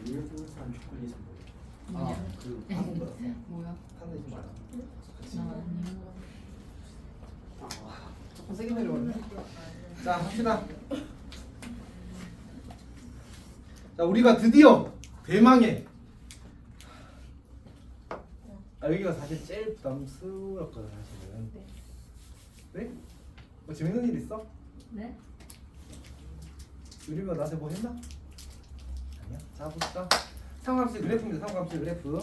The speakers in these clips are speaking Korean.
일부산 초콜릿은 뭐냐? 그 파는 거였어. 뭐야? 파는 지 말아. 그치. 나 아니야. 조금 세게 내려오네. 자, 합시다. 자, 우리가 드디어 대망의 여기가 사실 제일 부담스럽거든 사실은. 네. 네? 뭐 재밌는 일 있어? 네? 유리가 나한테 뭐 했나? 아니야. 자, 봅시다. 상관함수 그래프입니다. 상관함수 그래프.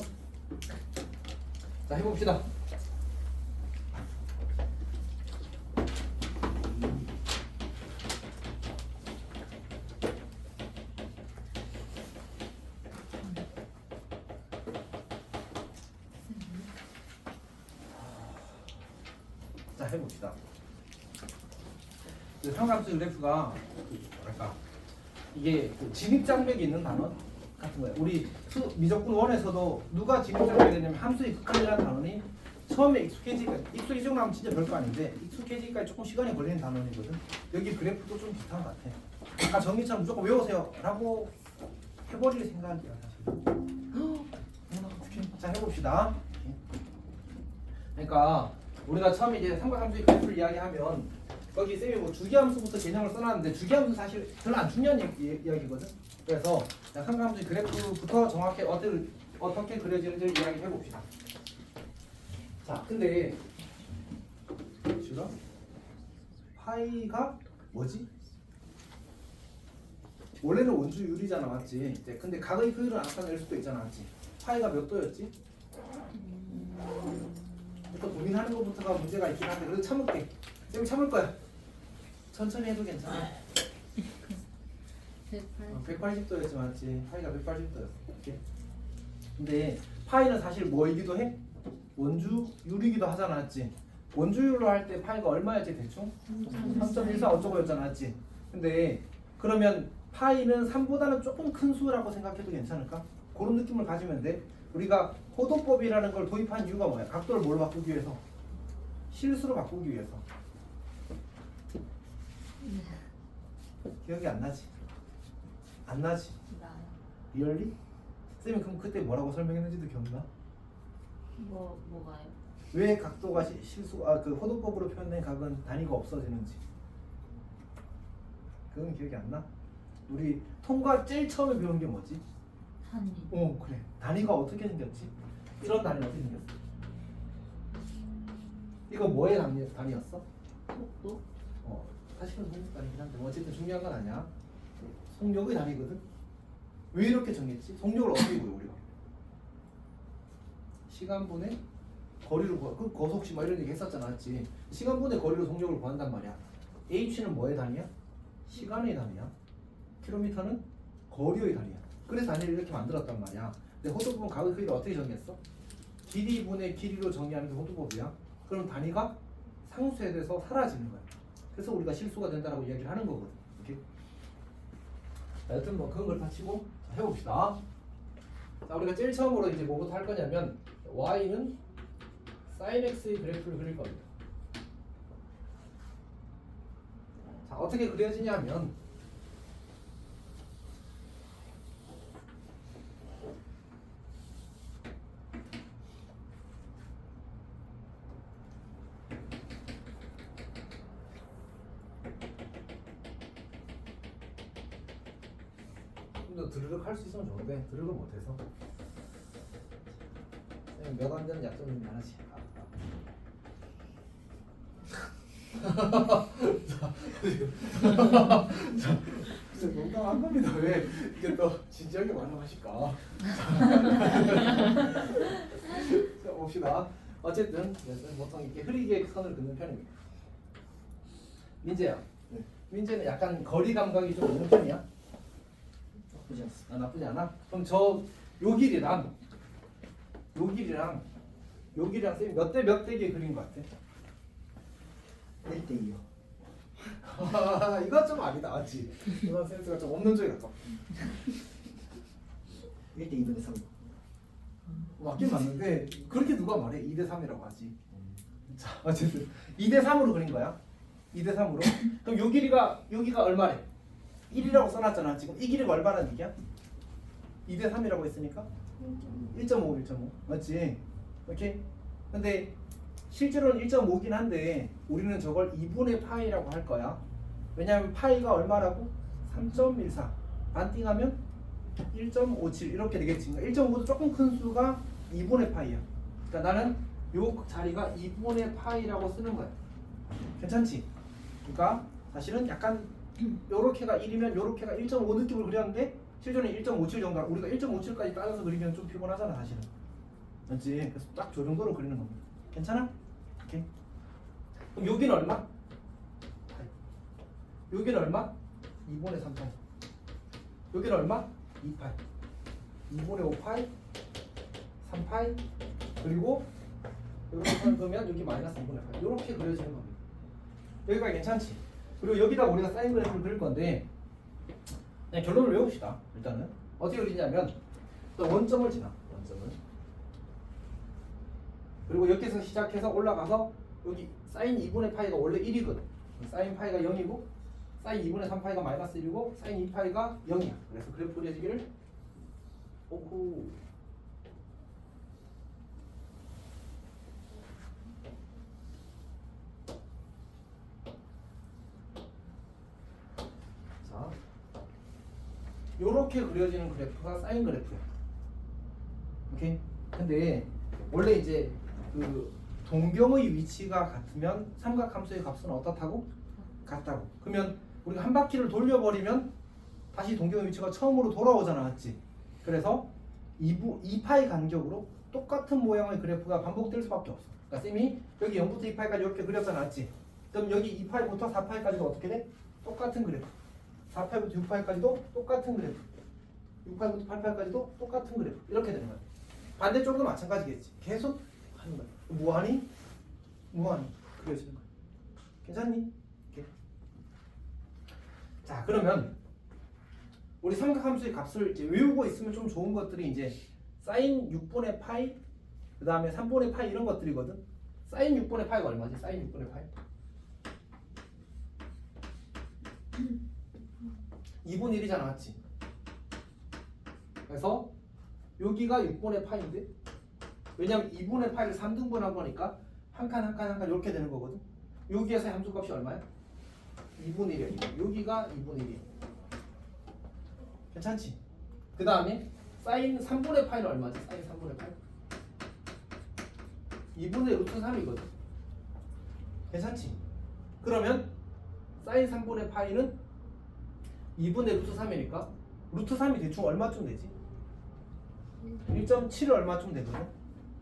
자, 해봅시다. 자, 해봅시다. 그 상관함수 그래프가 뭐랄까 이게 그 진입장벽이 있는 단원 같은 거예요. 우리 미적분 1에서도 누가 진입장벽이 되냐면 함수의 극한이라는 단원이 처음에 익숙해지고 나면 진짜 별거 아닌데 익숙해지기까지 조금 시간이 걸리는 단원이거든. 여기 그래프도 좀 비슷한 것 같아. 아까 정리처럼 무조건 외우세요 라고 해버릴 생각이야 사실. 자, 해봅시다. 그러니까 우리가 처음에 이제 삼각함수의 그래프를 이야기하면 거기 쌤이 뭐 주기함수부터 개념을 써놨는데 주기함수 사실 별로 안 중요한 이야기거든. 그래서 삼각함수의 그래프부터 정확히 어떻게 그려지는지를 이야기해 봅시다. 자, 근데 지금 파이가 뭐지? 원래는 원주율이잖아, 맞지? 이제 근데 각의 효율은 나타낼 수도 있잖아, 맞지? 파이가 몇 도였지? 또 고민하는 것부터가 문제가 있긴 한데 그래도 참을게. 쌤이 참을 거야. 천천히 해도 괜찮아. 180도였지, 맞지? 파이가 180도였어. 이렇게. 근데 파이는 사실 뭐이기도 해? 원주율이기도 하잖아, 맞지? 원주율로 할 때 파이가 얼마였지 대충? 3.14 어쩌고였잖아, 맞지? 근데 그러면 파이는 3보다는 조금 큰 수라고 생각해도 괜찮을까? 그런 느낌을 가지면 돼. 우리가 호도법이라는 걸 도입한 이유가 뭐야? 각도를 뭘로 바꾸기 위해서? 실수로 바꾸기 위해서. 기억이 안 나지? 안 나지? 나요. 리얼리? 쌤이 그럼 그때 뭐라고 설명했는지도 기억나? 뭐가요? 왜 각도가 그 호도법으로 표현된 각은 단위가 없어지는지. 그건 기억이 안 나? 우리 통과 제일 처음에 배운 게 뭐지? 한이. 그래. 단위가 어떻게 생겼지? 이런 단위 어떻게 생겼어? 이거 뭐의 단위였어? 속도? 사실은 속력 단위긴 한데 어쨌든 중요한 건 아니야. 속력의 단위거든. 왜 이렇게 정했지? 속력을 어떻게 구해 우리가? 시간분의 거리를 구하. 그 거속시 뭐 이런 얘기 했었잖아, 맞지? 시간분의 거리로 속력을 구한단 말이야. h는 뭐의 단위야? 시간의 단위야. 킬로미터는 거리의 단위야. 그래서 단위를 이렇게 만들었단 말이야. 근데 호도법은 각의 크기를 어떻게 정했어? 길이분의 길이로 정의하는 게 호도법이야. 그럼 단위가 상수에 대해서 사라지는 거야. 그래서 우리가 실수가 된다라고 이야기를 하는 거거든. 이렇게. 여튼 뭐 그런 걸 다 치고 해봅시다. 자, 우리가 제일 처음으로 이제 뭐부터 할 거냐면 y는 sin x의 그래프를 그릴 겁니다. 자, 어떻게 그려지냐면 좀 더 드르륵 할 수 있으면 좋은데 드르륵을 못해서 몇 안 되는 약점이 많아지. 자, 진짜 농담한 겁니다. 왜 이게 또 진지하게 말씀하실까? 자, 봅시다. 어쨌든 보통 이렇게 흐리게 선을 긋는 편입니다. 민재야, 민재는 약간 거리 감각이 좀 있는 편이야? 나쁘지 않아. 나쁘지 않아? 그럼 요 길이랑 쌤이 몇 대 몇 대게 그린 것 같아? 1대2요. 이건 좀 아니다, 맞지? 이건 센스가 좀 없는 쪽이 같아. 1대2분의 3. 맞긴 맞는데 그렇게 누가 말해? 2대 3이라고 하지. 자, 어쨌든 2대 3으로 그린 거야. 2대 3으로. 그럼 요 길이가 여기가 얼마래? 1이라고 써놨잖아. 지금 이 길이가 얼마라는 얘기야? 2대 3이라고 했으니까 1.5 맞지? 오케이? 근데 실제로는 1.5긴 한데 우리는 저걸 2분의 파이라고 할 거야. 왜냐하면 파이가 얼마라고? 3.14 반띵하면 1.57 이렇게 되겠지. 1.5도 조금 큰 수가 2분의 파이야. 그러니까 나는 요 자리가 2분의 파이라고 쓰는 거야. 괜찮지? 그러니까 사실은 약간 요렇게가 1이면 요렇게가 1.5 느낌으로 그렸는데 실제로는 1.57 정도. 우리가 1.57까지 따져서 그리면 좀 피곤하잖아 사실은. 맞지? 그래서 딱 저 정도로 그리는 겁니다. 괜찮아? 오케이. 그럼 여기는 얼마? 여기는 얼마? 2분의 3파이. 여기는 얼마? 2파이. 2분의 5파이 3파이 그리고 이렇게 그러면 여기 마이너스 2분의 8 이렇게 그려지는 겁니다. 여기가 괜찮지? 그리고 여기다 우리가 사인 그래프를 그릴 건데 그냥 결론을 외웁시다. 일단은 어떻게 그리냐면 또 원점을 지나 원점을 그리고 여기서 시작해서 올라가서 여기 사인 2분의 파이가 원래 1이거든. 사인 파이가 0이고 사인 2분의 3파이가 마이너스 1이고 사인 2파이가 0이야. 그래서 그래프 그려지기를 오호 자 요렇게 그려지는 그래프가 사인 그래프야. 오케이? 근데 원래 이제 그 동경의 위치가 같으면 삼각함수의 값은 어떻다고? 같다고. 그러면 우리가 한 바퀴를 돌려버리면 다시 동경의 위치가 처음으로 돌아오잖아, 맞지? 그래서 2파이 간격으로 똑같은 모양의 그래프가 반복될 수밖에 없어. 그러니까 쌤이 여기 0부터 2파이까지 이렇게 그렸잖아, 맞지? 그럼 여기 2파이부터 4파이까지도 어떻게 돼? 똑같은 그래프. 4파이부터 6파이까지도 똑같은 그래프. 6파이부터 8파이까지도 똑같은 그래프. 이렇게 되는 거야. 반대쪽도 마찬가지겠지. 계속 하는 거야. 뭐하니? 뭐하니? 그려지는 거야. 괜찮니? 이렇게. 자, 그러면 우리 삼각함수의 값을 이제 외우고 있으면 좀 좋은 것들이 이제 사인 6분의 파이, 그 다음에 3분의 파이 이런 것들이거든. 사인 6분의 파이가 얼마지? 사인 6분의 파이? 2분의 1이잖아, 맞지? 그래서 여기가 6분의 파이인데 왜냐면 2분의 파이를 3등분한 거니까 한 칸 한 칸 한 칸 이렇게 되는 거거든. 여기에서 함수값이 얼마야? 2분의 1이야. 여기가 2분의 1이야. 괜찮지? 그 다음에 사인 3분의 파이는 얼마지? 사인 3분의 파이? 2분의 루트 3이거든. 괜찮지? 그러면 사인 3분의 파이는 2분의 루트 3이니까 루트 3이 대충 얼마쯤 되지? 1.7 얼마쯤 되거든.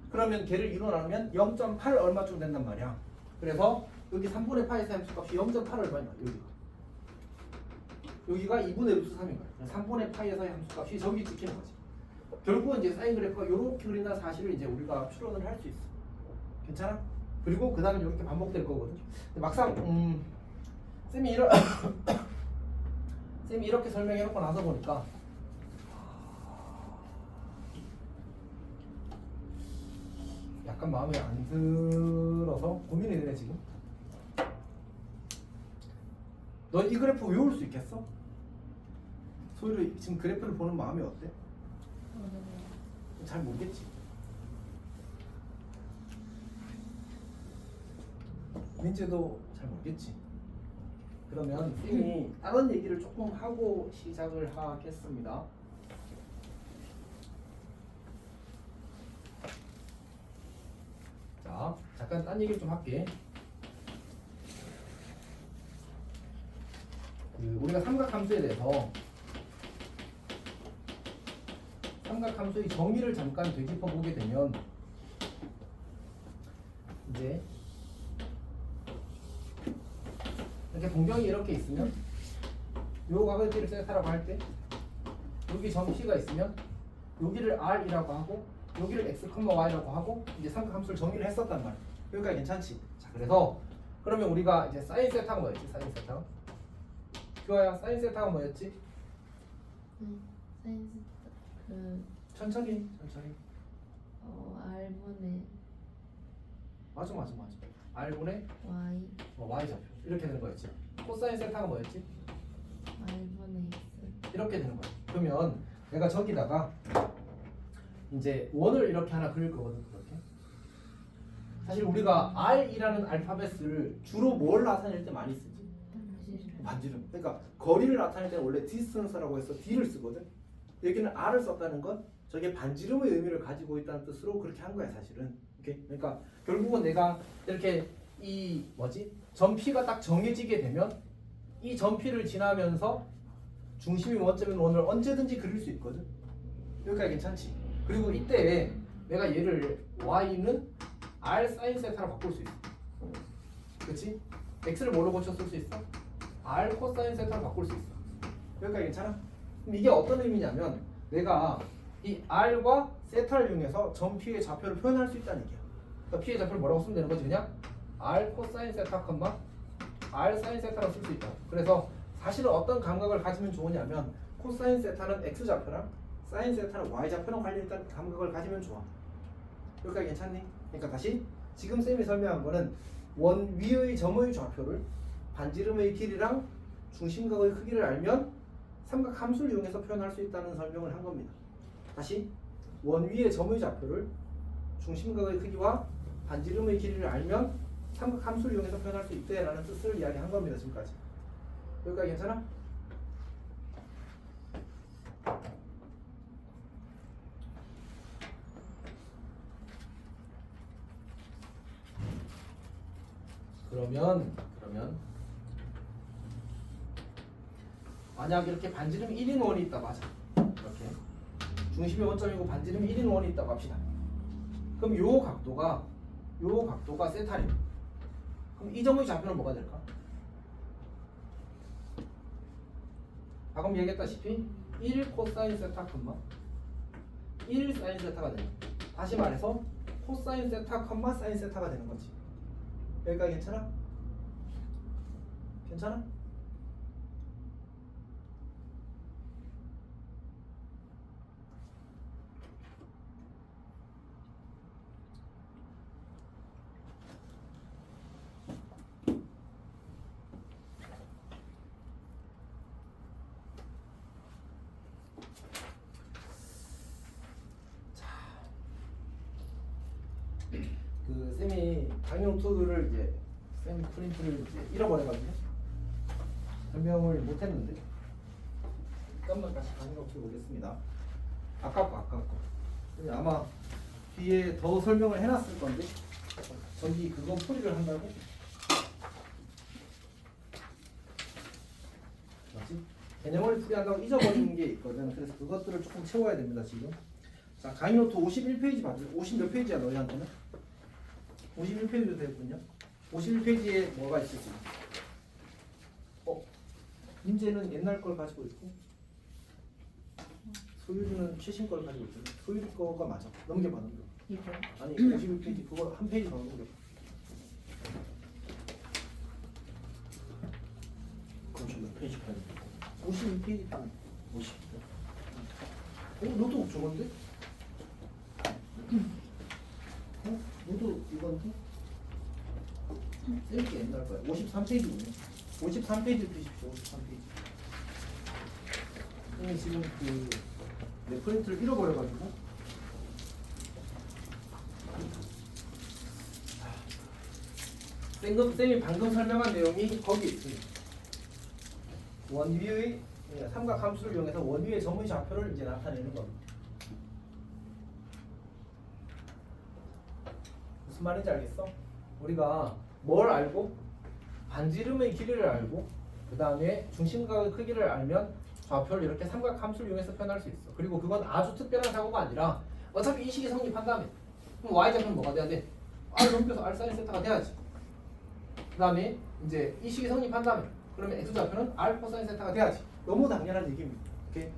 그러면 걔를 이로 나누면 0.8 얼마쯤 된단 말이야. 그래서 여기 3분의 파이에서 함수값이 0.8 얼마냐? 여기가 2분의 루트 3인 거야. 3분의 파이에서의 함수값이 저기 찍히는 거지. 결국은 이제 사인 그래프가 이렇게 그린다는 사실을 이제 우리가 추론을 할 수 있어. 괜찮아? 그리고 그 다음에 이렇게 반복될 거거든. 근데 막상 쌤이 쌤이 이렇게 설명해놓고 나서 보니까 약간 마음에 안 들어서 고민이 되네 지금. 너 이 그래프 외울 수 있겠어? 소율이 지금 그래프를 보는 마음이 어때? 잘 모르겠지. 민재도 잘 모르겠지. 그러면 쌤이 다른 얘기를 조금 하고 시작을 하겠습니다. 자, 잠깐 딴 얘기를 좀 할게. 우리가 삼각함수에 대해서 삼각함수의 정의를 잠깐 되짚어 보게 되면 이제 이렇게 동경이 이렇게 있으면 요 각을 세타라고 할 때 여기 점 P가 있으면 여기를 R이라고 하고 여기를 X, Y라고 하고 이제 삼각함수를 정의를 했었단 말이야. 여기까지 괜찮지? 자, 그래서 그러면 우리가 이제 사인 세타가 뭐였지? 사인 세타. 교아야, 사인 세타가 뭐였지? 사인 천천히. R분의 맞아. R분의 Y Y 좌표 이렇게 되는 거였지. 코사인 세타가 뭐였지? R분의 X. 이렇게 되는 거야. 그러면 내가 저기다가 이제 원을 이렇게 하나 그릴 거거든. 그렇게. 사실 우리가 R이라는 알파벳을 주로 뭘 나타낼 때 많이 쓰지? 반지름. 그러니까 거리를 나타낼 때는 원래 distance라고 해서 D를 쓰거든. 여기는 R을 썼다는 건 저게 반지름의 의미를 가지고 있다는 뜻으로 그렇게 한 거야 사실은. 오케이? 그러니까 결국은 내가 이렇게 이 뭐지? 점P가 딱 정해지게 되면 이 점P를 지나면서 중심이 원점인 원을 언제든지 그릴 수 있거든. 여기까지 괜찮지? 그리고 이때 내가 얘를 y는 r sin 세타로 바꿀 수 있어. 그렇지? x를 뭘로 고쳐 쓸 수 있어? r 코사인 세타로 바꿀 수 있어. 여기까지 괜찮아? 그럼 이게 어떤 의미냐면 내가 이 r과 세타를 이용해서 점 P의 좌표를 표현할 수 있다는 얘기야. 그러니까 P의 좌표를 뭐라고 쓰면 되는 거지? 그냥 r 코사인 세타, r sin 세타로 쓸 수 있다. 그래서 사실은 어떤 감각을 가지면 좋으냐면 코사인 세타는 x 좌표랑 사인 세타는 y 좌표랑 관련있다는 감각을 가지면 좋아. 여기까지 괜찮니? 그러니까 다시 지금 쌤이 설명한 거는 원 위의 점의 좌표를 반지름의 길이랑 중심각의 크기를 알면 삼각 함수를 이용해서 표현할 수 있다는 설명을 한 겁니다. 다시 원 위의 점의 좌표를 중심각의 크기와 반지름의 길이를 알면 삼각 함수를 이용해서 표현할 수 있다라는 뜻을 이야기한 겁니다. 지금까지. 여기까지 괜찮아? 그러면 만약 이렇게 반지름 1인 원이 있다. 맞아. 이렇게 중심이 원점이고 반지름 1인 원이 있다고 합시다. 그럼 요 각도가 세타래. 그럼 이 점의 좌표는 뭐가 될까? 방금 얘기했다시피 1 코사인 세타, 1 사인 세타가 되는. 다시 말해서 코사인 세타, 사인 세타가 되는 거지. 여기까지 괜찮아? 괜찮아? 그 쌤이 강의 노트를 이제 쌤 프린트를 이제 잃어버려가지고 설명을 못했는데 잠깐만 다시 강의 노트를 보겠습니다. 아깝고 아마 뒤에 더 설명을 해놨을 건데 저기 그거 풀이를 한다고? 뭐지? 개념을 풀이한다고 잊어버리는 게 있거든. 그래서 그것들을 조금 채워야 됩니다 지금. 자, 강의 노트 51페이지 봐주세요. 50 몇 페이지야 너희한테는? 51페이지도 되거든요. 51페이지에 뭐가 있을지. 민재는 옛날 걸 가지고 있고 소율이는 최신 걸 가지고 있고 소율이 거가 맞아. 넘겨봐. 이거. 아니 51페이지 그거 한 페이지 더 넘겨봐. 그럼 몇 페이지 가야 돼? 51페이지 딱 50. 너도 저건데? 너도 이건데? 이렇게 옛날 거야. 53페이지군요. 53페이지 드십시오. 53페이지. 형이 지금 내 프린트를 잃어버려가지고. 쌤이 방금 설명한 내용이 거기 있습니다. 원위의 삼각 함수를 이용해서 원위의 점의 좌표를 이제 나타내는 겁니다. 무슨 말인지 알겠어? 우리가 뭘 알고? 반지름의 길이를 알고 그 다음에 중심각의 크기를 알면 좌표를 이렇게 삼각 함수를 이용해서 표현할 수 있어. 그리고 그건 아주 특별한 사고가 아니라 어차피 이 식이 성립한다면 그럼 y좌표는 뭐가 돼야 돼? r 넘겨서 r sin 세타가 돼야지. 그 다음에 이제 이 식이 성립한다면 그러면 x좌표는 r 코사인 세타가 돼야지. 너무 당연한 얘기입니다. 오케이?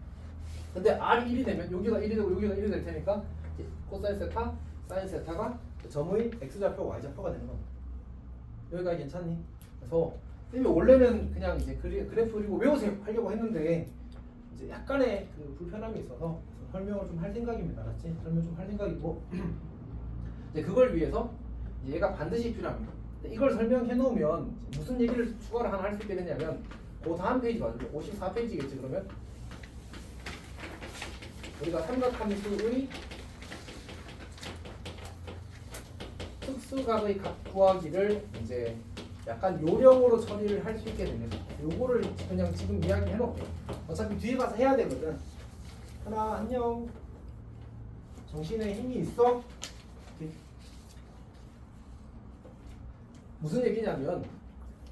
근데 r이 1이 되면 여기가 1이 되고 여기가 1이 될 테니까 코사인 세타, 사인 세타가 점의 x좌표, y좌표가 되는 겁니다. 여기까지 괜찮니? 그래서 쌤이 원래는 그냥 이제 그래프 그리고 외우세요 하려고 했는데 이제 약간의 그 불편함이 있어서 설명을 좀 할 생각입니다. 알았지? 설명 좀 할 생각이고 이제 그걸 위해서 얘가 반드시 필요합니다. 이걸 설명해 놓으면 무슨 얘기를 추가를 하나 할 수 있게 되냐면 그 다음 페이지 맞죠? 54페이지겠지 그러면? 우리가 삼각함수의 특수각의 각 구하기를 이제 약간 요령으로 처리를 할 수 있게 됩니다. 요거를 그냥 지금 이야기해 놓을게. 어차피 뒤에 가서 해야 되거든. 하나 안녕. 정신에 힘이 있어? 오케이. 무슨 얘기냐면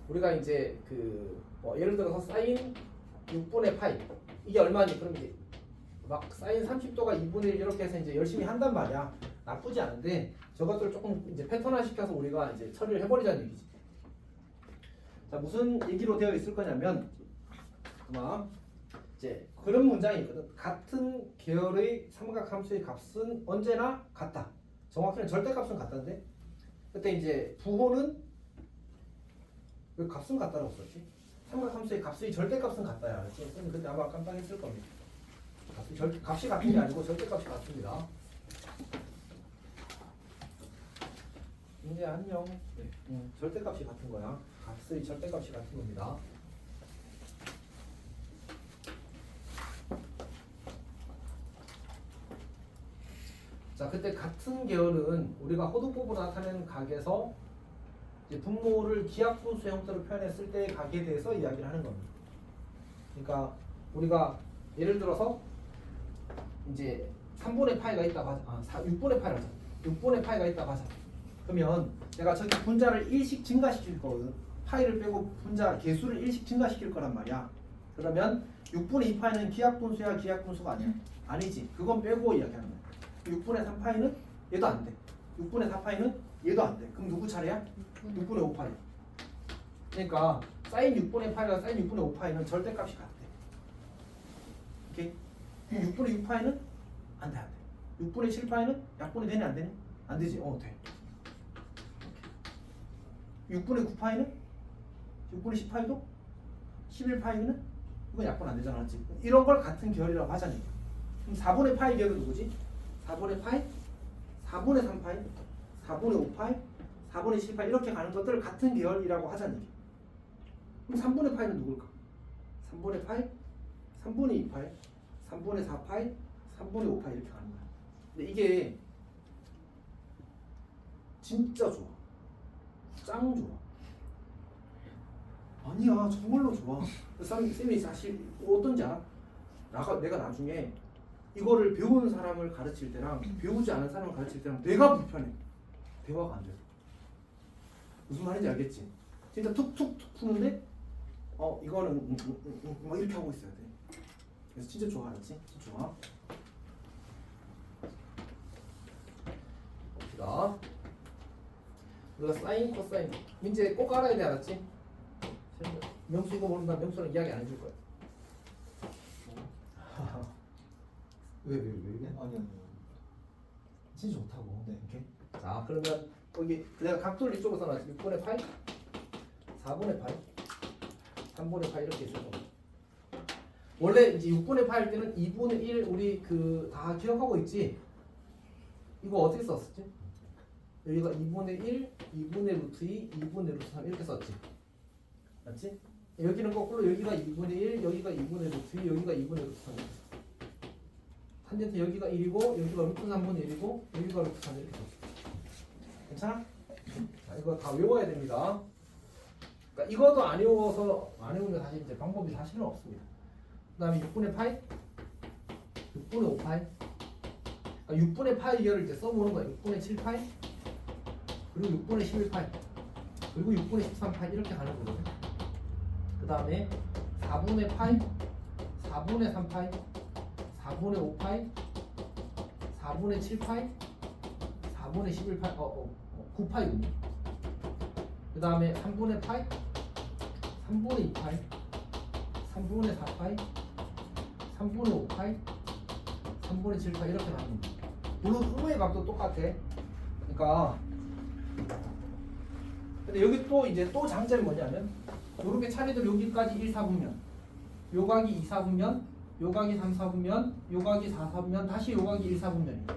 우리가 이제 뭐 예를 들어서 사인 6분의 파이 이게 얼마니? 그럼 이제 막 사인 30도가 2분의 1 이렇게 해서 이제 열심히 한단 말이야. 나쁘지 않은데 저것들 조금 이제 패턴화 시켜서 우리가 이제 처리를 해버리자는 얘기지. 자, 무슨 얘기로 되어 있을 거냐면 아마 이제 그런 문장이 있거든. 같은 계열의 삼각함수의 값은 언제나 같다. 정확히는 절대값은 같다인데 그때 이제 부호는 왜 값은 같다라고 썼지? 삼각함수의 값의 절대값은 같다야. 알았지? 근데 아마 깜빡했을 겁니다. 값이 같은 게 아니고 절대값이 같습니다. 이제 안녕. 네. 절대값이 같은 거야. 값의 절대값이 같은 겁니다. 자, 그때 같은 계열은 우리가 호두법으로 나타내는 각에서 이제 분모를 기하분수 형태로 표현했을 때의 각에 대해서 이야기를 하는 겁니다. 그러니까 우리가 예를 들어서 이제 3분의 파이가 있다고 하자. 6분의 파이가 하자. 6분의 파이가 있다고 하자. 그러면 내가 저기 분자를 1씩 증가시킬 거거든. 파이를 빼고 분자 개수를 1씩 증가시킬 거란 말이야. 그러면 6분의 2파이는 기하분수야, 기하분수가 아니야? 아니지. 그건 빼고 이야기하는 거야. 6분의 3파이는 얘도 안 돼. 6분의 4파이는 얘도 안 돼. 그럼 누구 차례야? 6분의 5파이. 그러니까 사인 6분의 파이가 사인 6분의 5파이는 절대값이 같대. 오케이? 6분의 6파이는 안 돼, 안 돼. 6분의 7파이는 약분이 되니 안 되니? 안 되지. 돼. 6분의 9파이는? 6분의 10파이도? 11파이는? 이건 약분 안 되잖아. 맞지? 이런 걸 같은 계열이라고 하자니. 그럼 4분의 파이 계열은 누구지? 4분의 파이? 4분의 3파이? 4분의 5파이? 4분의 7파이 이렇게 가는 것들을 같은 계열이라고 하자니. 그럼 3분의 파이는 누굴까? 3분의 파이? 3분의 2파이? 3분의 4파이? 3분의 5파이 이렇게 가는 거야. 근데 이게 진짜 좋아. 짱 좋아. 아니야, 정말로 좋아. 쌤이 사실 어떤지 알아? 내가 나중에 이거를 배우는 사람을 가르칠 때랑 배우지 않은 사람을 가르칠 때랑 내가 불편해. 대화가 안 돼. 무슨 말인지 알겠지? 진짜 툭툭툭 푸는데 이거는 막 이렇게 하고 있어야 돼. 그래서 진짜 좋아, 알았지? 진짜 좋아. 봅시다. 우리가 사인, 코사인 이제 꼭 알아야 돼, 알았지? 명수 이거 모른다. 명수는 이야기 안 해줄 거야. 왜? 아니. 진짜 좋다고. 네. 오케이. 자, 그러면 여기 내가 각도를 이쪽으로 써놨지. 6분의 파이, 4분의 파이, 3분의 파이 이렇게 있을 겁니다. 원래 이제 6분의 파일 때는 2분의 1 우리 다 기억하고 있지? 이거 어떻게 썼었지? 여기가 2분의 1, 2분의 루트 2, 2분의 루트 3 이렇게 썼지? 맞지? 여기는 거꾸로 여기가 2분의 1, 여기가 2분의 루트 2, 여기가 2분의 루트 3 이렇게 썼어. 탄젠트 여기가 1이고 여기가 루트 3분의 1이고 여기가 루트 3 이렇게 썼어. 괜찮아? 자, 이거 다 외워야 됩니다. 그러니까 이것도 안 외우면 사실 이제 방법이 사실은 없습니다. 그 다음에 6분의 파이, 6분의 5파이, 그러니까 6분의 파이 계열을 이제 써보는 거야. 6분의 7파이, 그리고 6분의 11파이, 그리고 6분의 13파이 이렇게 가는 거거든. 그 다음에 4분의 파이, 4분의 3파이, 4분의 5파이, 4분의 7파이, 4분의 11파이, 9파이군요. 그 다음에 3분의 파이, 3분의 2파이, 3분의 4파이, 3분의 5파이, 3분의 7파이 이렇게 나옵니다. 물론 의의 값도 똑같아. 그러니까 근데 여기 또 이제 또 장점이 뭐냐면 이렇게 차례대로 여기까지 1, 4분면, 요각이 2, 4분면, 요각이 3, 4분면, 요각이 4, 4분면, 다시 요각이 1, 4분면이에요.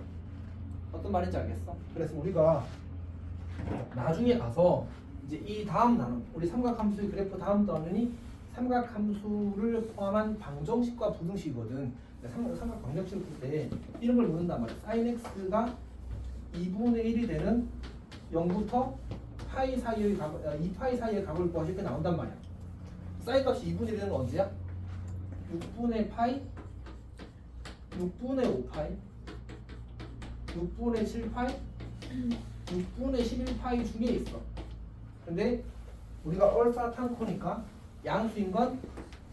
어떤 말인지 알겠어? 그래서 우리가 나중에 가서 이제 이 다음 단원, 우리 삼각함수의 그래프 다음 단원이 삼각함수를 포함한 방정식과 부등식이거든. 삼각 방정식을 풀 때 이런 걸 묻는단 말이야. sin x가 2분의 1이 되는 0부터 파이 사이의 각, 2파이 사이의 각을 구하실 때 나온단 말이야. sin 값이 2분의 1이 되는 건 언제야? 6분의 파이, 6분의 5파이, 6분의 7파이, 6분의 11파이 중에 있어. 근데 우리가 얼사탄코니까 양수인 건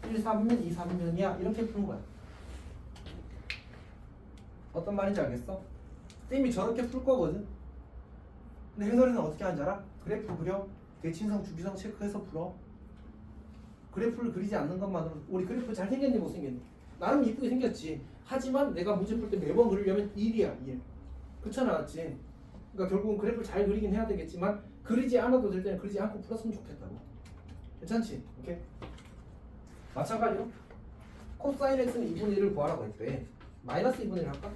1, 4분면, 2, 4분면이야. 이렇게 푸는 거야. 어떤 말인지 알겠어? 쌤이 저렇게 풀 거거든. 근데 해설이는 어떻게 하는지 알아? 그래프 그려. 대칭성, 주기성 체크해서 풀어. 그래프를 그리지 않는 것만으로 우리 그래프 잘생겼니 못생겼니? 나름 이쁘게 생겼지. 하지만 내가 문제 풀 때 매번 그리려면 1이야 1. 그렇잖아 맞지? 그러니까 결국은 그래프를 잘 그리긴 해야 되겠지만 그리지 않아도 될 때는 그리지 않고 풀었으면 좋겠다고. 괜찮지? 오케이? 마찬가지로 코사인 x는 2분의 1을 구하라고 했대. 마이너스 2분의 1 할까?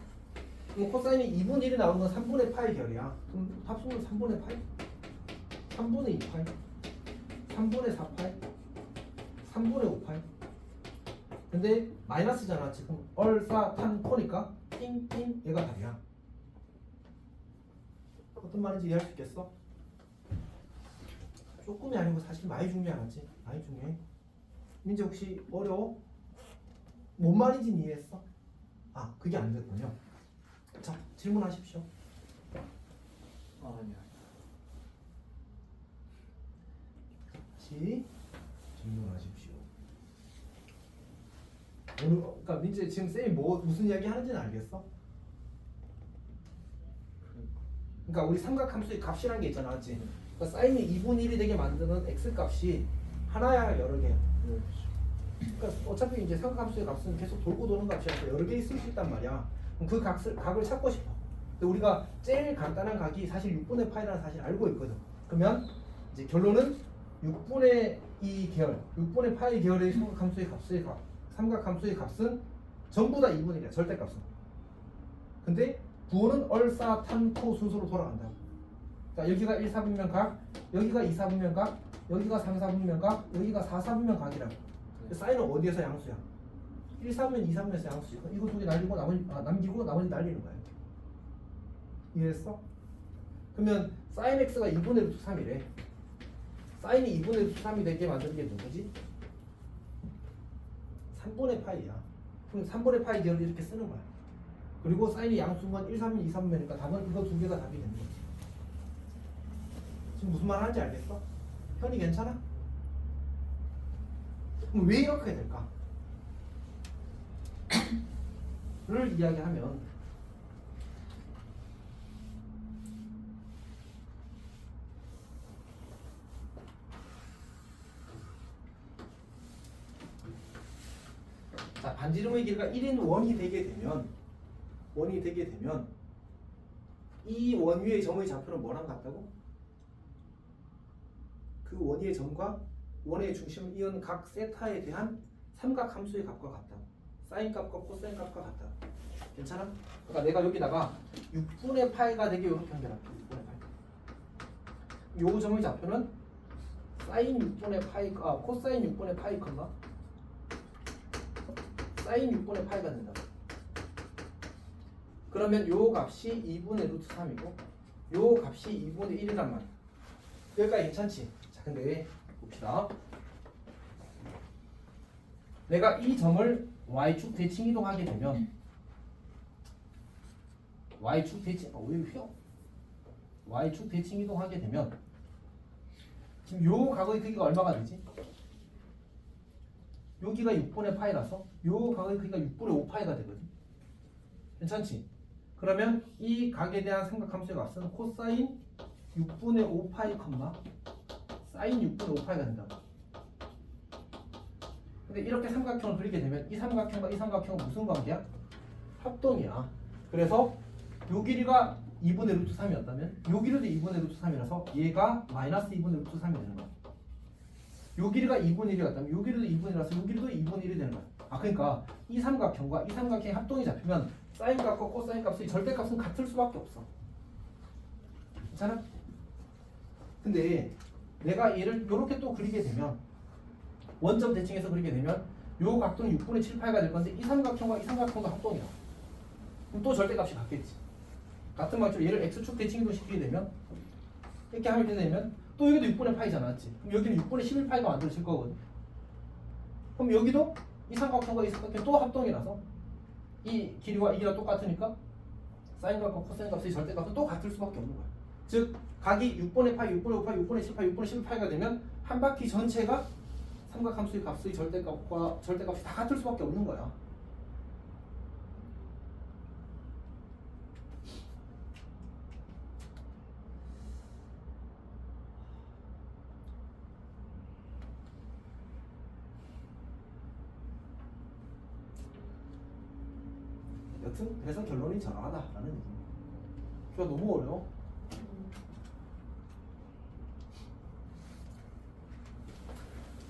그럼 코사인이 2분의 1이 나오는 건 3분의 파이 결이야. 그럼 합수는 3분의 파이? 3분의 2파이? 3분의 4파이? 3분의 5파이? 근데 마이너스잖아 지금. 얼사탄코니까 띵띵 얘가 답이야. 어떤 말인지 이해할 수 있겠어? 조금이 아니고 사실 많이 중요하지. 많이 중요해. 민재 혹시 어려워? 뭔 말인지 이해했어? 아 그게 안 됐군요. 자 질문하십시오. 아니야. 다시 질문하십시오. 오늘 그러니까 민재 지금 쌤이 무슨 이야기 하는지는 알겠어? 그러니까 우리 삼각함수의 값이란 게 있잖아, 맞지? 그러니까 사인이 2분의 1이 되게 만드는 x 값이 하나야 여러 개야. 그러니까 어차피 이제 삼각함수의 값은 계속 돌고 도는 값이라서 여러 개 있을 수 있단 말이야. 그럼 그 각을 찾고 싶어. 근데 우리가 제일 간단한 각이 사실 6분의 파이라는 사실 알고 있거든. 그러면 이제 결론은 6분의 2 계열, 6분의 파이 계열의 삼각함수의 값은 전부 다 2분의 1이야. 절대값은. 근데 부호는 얼사탄코 순서로 돌아간다고. 그러니까 여기가 1, 4분면 각, 여기가 2, 4분면 각, 여기가 3, 4분면 각, 여기가 4, 4분면 각이라고. 사인은 어디에서 양수야? 1, 4분면 2, 4분면에서 양수지. 이거 두 개 날리고 남기고 나머지 날리는 거야. 이해했어? 그러면 사인 x가 2분의 루트 3이래. 사인이 2분의 루트 3이 되게 만드는 게 누구지? 3분의 파이야. 그럼 3분의 파이 계열을 이렇게 쓰는 거야. 그리고 사인이 양수인 건 1, 3면 2, 3면이니까 답은 이거 두 개가 답이 되는 거지. 지금 무슨 말 하는지 알겠어? 현이 괜찮아? 그럼 왜 이렇게 될까? 를 이야기하면 자 반지름의 길이가 1인 원이 되게 되면 이 원 위의 점의 좌표는 뭐랑 같다고? 그 원 위의 점과 원의 중심을 이은 각 세타에 대한 삼각함수의 값과 같다고. 사인 값과 코사인 값과 같다고. 괜찮아? 그러니까 내가 여기다가 6분의 파이가 되게 이렇게 연결할게. 6분의 파이. 요 점의 좌표는 사인 6분의 파이, 코사인 6분의 파이 컴마 사인 6분의 파이가 된다. 그러면 요 값이 2분의 루트 3이고 요 값이 2분의 1이란 말이야. 여기까지 괜찮지? 자 근데 봅시다. 내가 이 점을 y축 대칭 이동하게 되면 y축 대칭 왜 휘어? y축 대칭 이동하게 되면 지금 요 각의 크기가 얼마가 되지? 여기가 6분의 파이라서 요 각의 크기가 6분의 5파이가 되거든. 괜찮지? 그러면 이 각에 대한 삼각함수의 값은 코사인 6분의 5파이 컴마 사인 6분의 5파이가 된다. 근데 이렇게 삼각형을 그리게 되면 이 삼각형과 이 삼각형은 무슨 관계야? 합동이야. 그래서 요 길이가 2분의 루트 3이었다면 요 길이도 2분의 루트 3이라서 얘가 마이너스 2분의 루트 3이 되는 거야. 요 길이가 2분의 1이었다면 요 길이도 2분의 1이라서 요 길이도 2분의 1이 되는 거야. 그러니까 이 삼각형과 이 삼각형의 합동이 잡히면 사인 값과 코사인 값의 절대값은 같을 수밖에 없어. 괜찮아? 근데 내가 얘를 이렇게 또 그리게 되면 원점 대칭해서 그리게 되면 요 각도는 6분의 7, 8가 될 건데 이 삼각형과 이 삼각형도 합동이야. 그럼 또 절대값이 같겠지. 같은 방식으로 얘를 x축 대칭도 시키게 되면 이렇게 하게 되면 또 여기도 6분의 파이잖아, 맞지? 그럼 여기는 6분의 11파이가 만들어질 거거든. 그럼 여기도 이 삼각형과 이 삼각형 또 합동이라서 이 길이와 이 길이가 똑같으니까 사인 값과 코사인 값의 절대값은 또 같을 수밖에 없는 거야. 즉 각이 6분의 파이, 6분의 5파이, 6분의 10파이, 6분의 11파이가 되면 한 바퀴 전체가 삼각함수의 값의 절대값과 절대값이 다 같을 수밖에 없는 거야. 여튼 그래서 결론이 저러하다라는 얘기입니다. 그거 너무 어려워.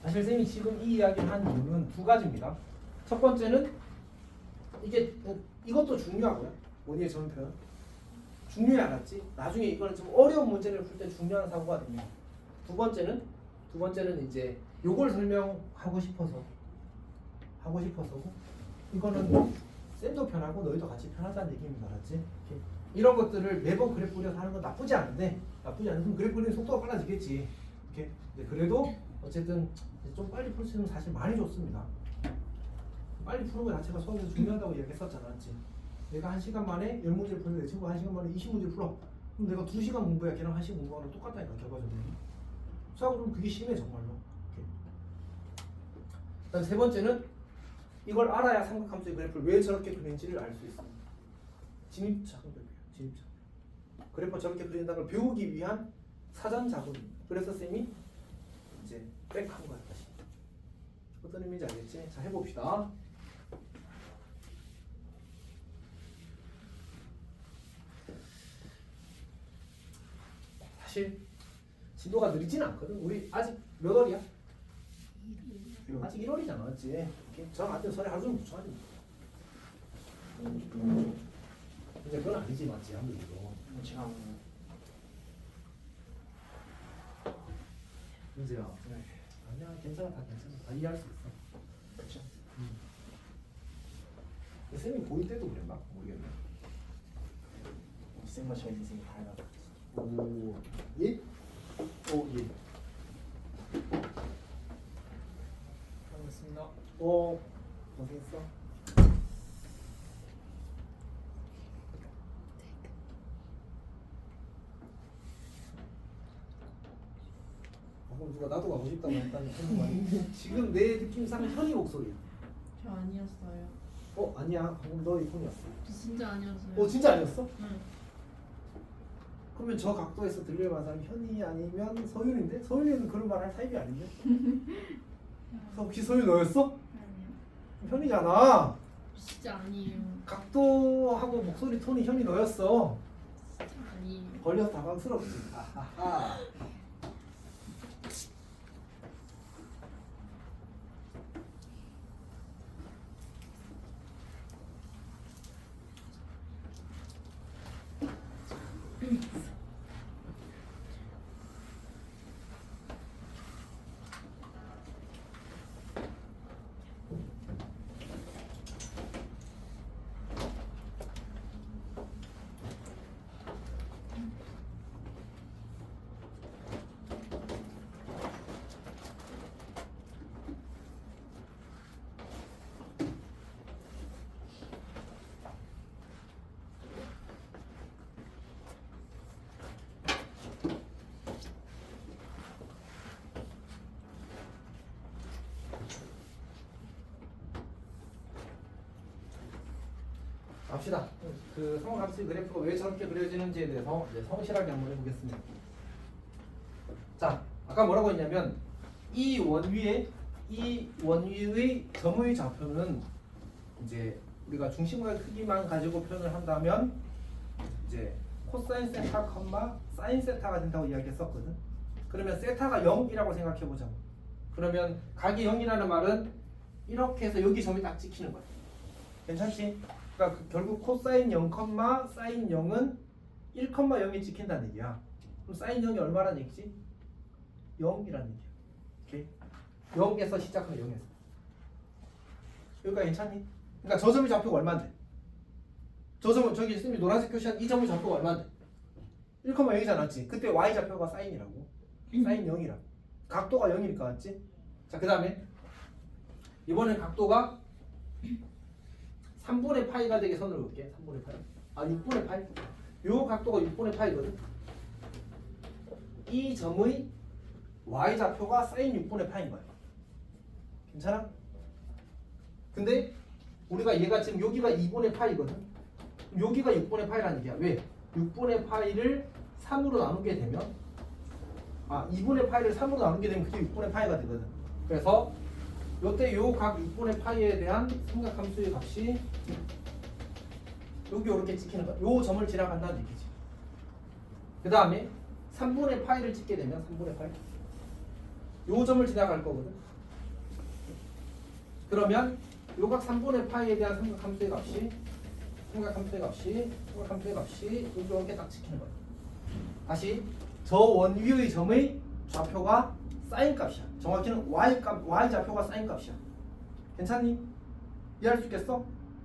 사실 쌤이 지금 이 이야기를 한 이유는 두 가지입니다. 첫 번째는 이것도 중요하고요. 원의의 전표현 중요해 알았지? 나중에 이거는 좀 어려운 문제를 풀 때 중요한 사고가 됩니다. 두 번째는 이제 요걸 설명하고 싶어서 이거는 쌤도 편하고 너희도 같이 편하다는 얘기입니다. 알았지? 이런 것들을 매번 그래프 그려서 하는 건 나쁘지 않은데 그럼 그래프 그리는 속도가 빨라지겠지. 이렇게. 그래도 어쨌든 좀 빨리 풀 수 있는 사실 많이 좋습니다. 빨리 푸는 것 자체가 수업에서 중요하다고 이야기했었잖아, 맞지? 내가 1시간 만에 10문제를 푸는데 내 친구가 1시간 만에 20문제를 풀어. 그럼 내가 2시간 공부야 걔랑 1시간 공부하는 거 똑같다니까 결과적으로. 수학은 좀 그게 심해 정말로. 그다음 세 번째는 이걸 알아야 삼각함수의 그래프를 왜 저렇게 그리는지를 알 수 있습니다. 진입작업이에요. 진입작업. 그래프 저렇게 그린다는 걸 배우기 위한 사전 작업입니다. 그래서 쌤이 이제 백한 거야 다시. 어떤 의미인지 알겠지? 자 해봅시다. 사실 진도가 느리지는 않거든. 우리 아직 몇 월이야? 아직 1월이잖아, 맞지? 저한테 소리 하루 종일 붙여야지. 근데 그건 아니지, 맞지? 아무래도. 제가 문제야. 아니야, 괜찮아, 다 괜찮아. 다 이해할 수 있어. 그렇죠. 쌤이 고2 때도 그랬나? 모르겠네. 쌤과 저희 인생이 다르다. 오, 예? 오, 예. 반갑습니다. 고생했어. 방금 누가 나도 가고 싶다고 했다니 지금 내 느낌상 현이 목소리야. 저 아니었어요. 아니야. 방금 너의 톤이었어. 저 진짜 아니었어요. 진짜 아니었어? 응. 그러면 저 각도에서 들릴 만한 사람이 현이 아니면 서윤인데? 서윤이는 그런 말 할 타입이 아닌데? 혹시 서윤 너였어? 아니요. 현이잖아. 진짜 아니에요. 각도하고 목소리 톤이 현이 너였어. 진짜 아니에요. 걸려서 당황스럽지. 아하하. 갑시다. 그 삼각함수의 그래프가 왜 저렇게 그려지는지에 대해서 이제 성실하게 한번 해보겠습니다. 자, 아까 뭐라고 했냐면 이 원위의 점의 좌표는 이제 우리가 중심각의 크기만 가지고 표현을 한다면 이제 코사인 세타, 사인 세타가 된다고 이야기했었거든. 그러면 세타가 0이라고 생각해보자. 그러면 각이 0이라는 말은 이렇게 해서 여기 점이 딱 찍히는 거야. 괜찮지? 그러니까 결국 코사인 0, 사인 0은 1,0이 찍힌다는 얘기야. 그럼 사인 0이 얼마란 얘기지? 0이라는 얘기야. 오케이? 0에서 시작하면 0에서. 여기가 괜찮니? 그러니까 저 점의 좌표가 얼마인데? 저 점은 저기 쌤이 노란색 표시한 이 점의 좌표가 얼마인데? 1,0이지 않았지? 그때 y 좌표가 사인이라고. 사인 0이라고. 각도가 0이니까 맞지? 자, 그 다음에 이번엔 각도가 3분의 파이가 되게 선을 그을게. 3분의 파이. 아, 6분의 파이. 요 각도가 6분의 파이거든. 이 점의 y 좌표가 사인 6분의 파인 거야. 괜찮아? 근데 우리가 얘가 지금 여기가 2분의 파이거든. 여기가 6분의 파이라는 얘기야. 왜? 6분의 파이를 3으로 나누게 되면 2분의 파이를 3으로 나누게 되면 그게 6분의 파이가 되거든. 그래서 요때 요 각 6분의 파이에 대한 삼각함수의 값이 여기 이렇게 찍히는 거야. 요 점을 지나간다는 얘기지. 그 다음에 3분의 파이를 찍게 되면 3분의 파이 요 점을 지나갈 거거든. 그러면 요 각 3분의 파이에 대한 삼각함수의 값이 여기 이렇게 딱 찍히는 거야. 다시 저 원 위의 점의 좌표가 사인 값이야. 정확히는 y 좌표가 사인 값이야. 괜찮니? 이해할 수 있겠어?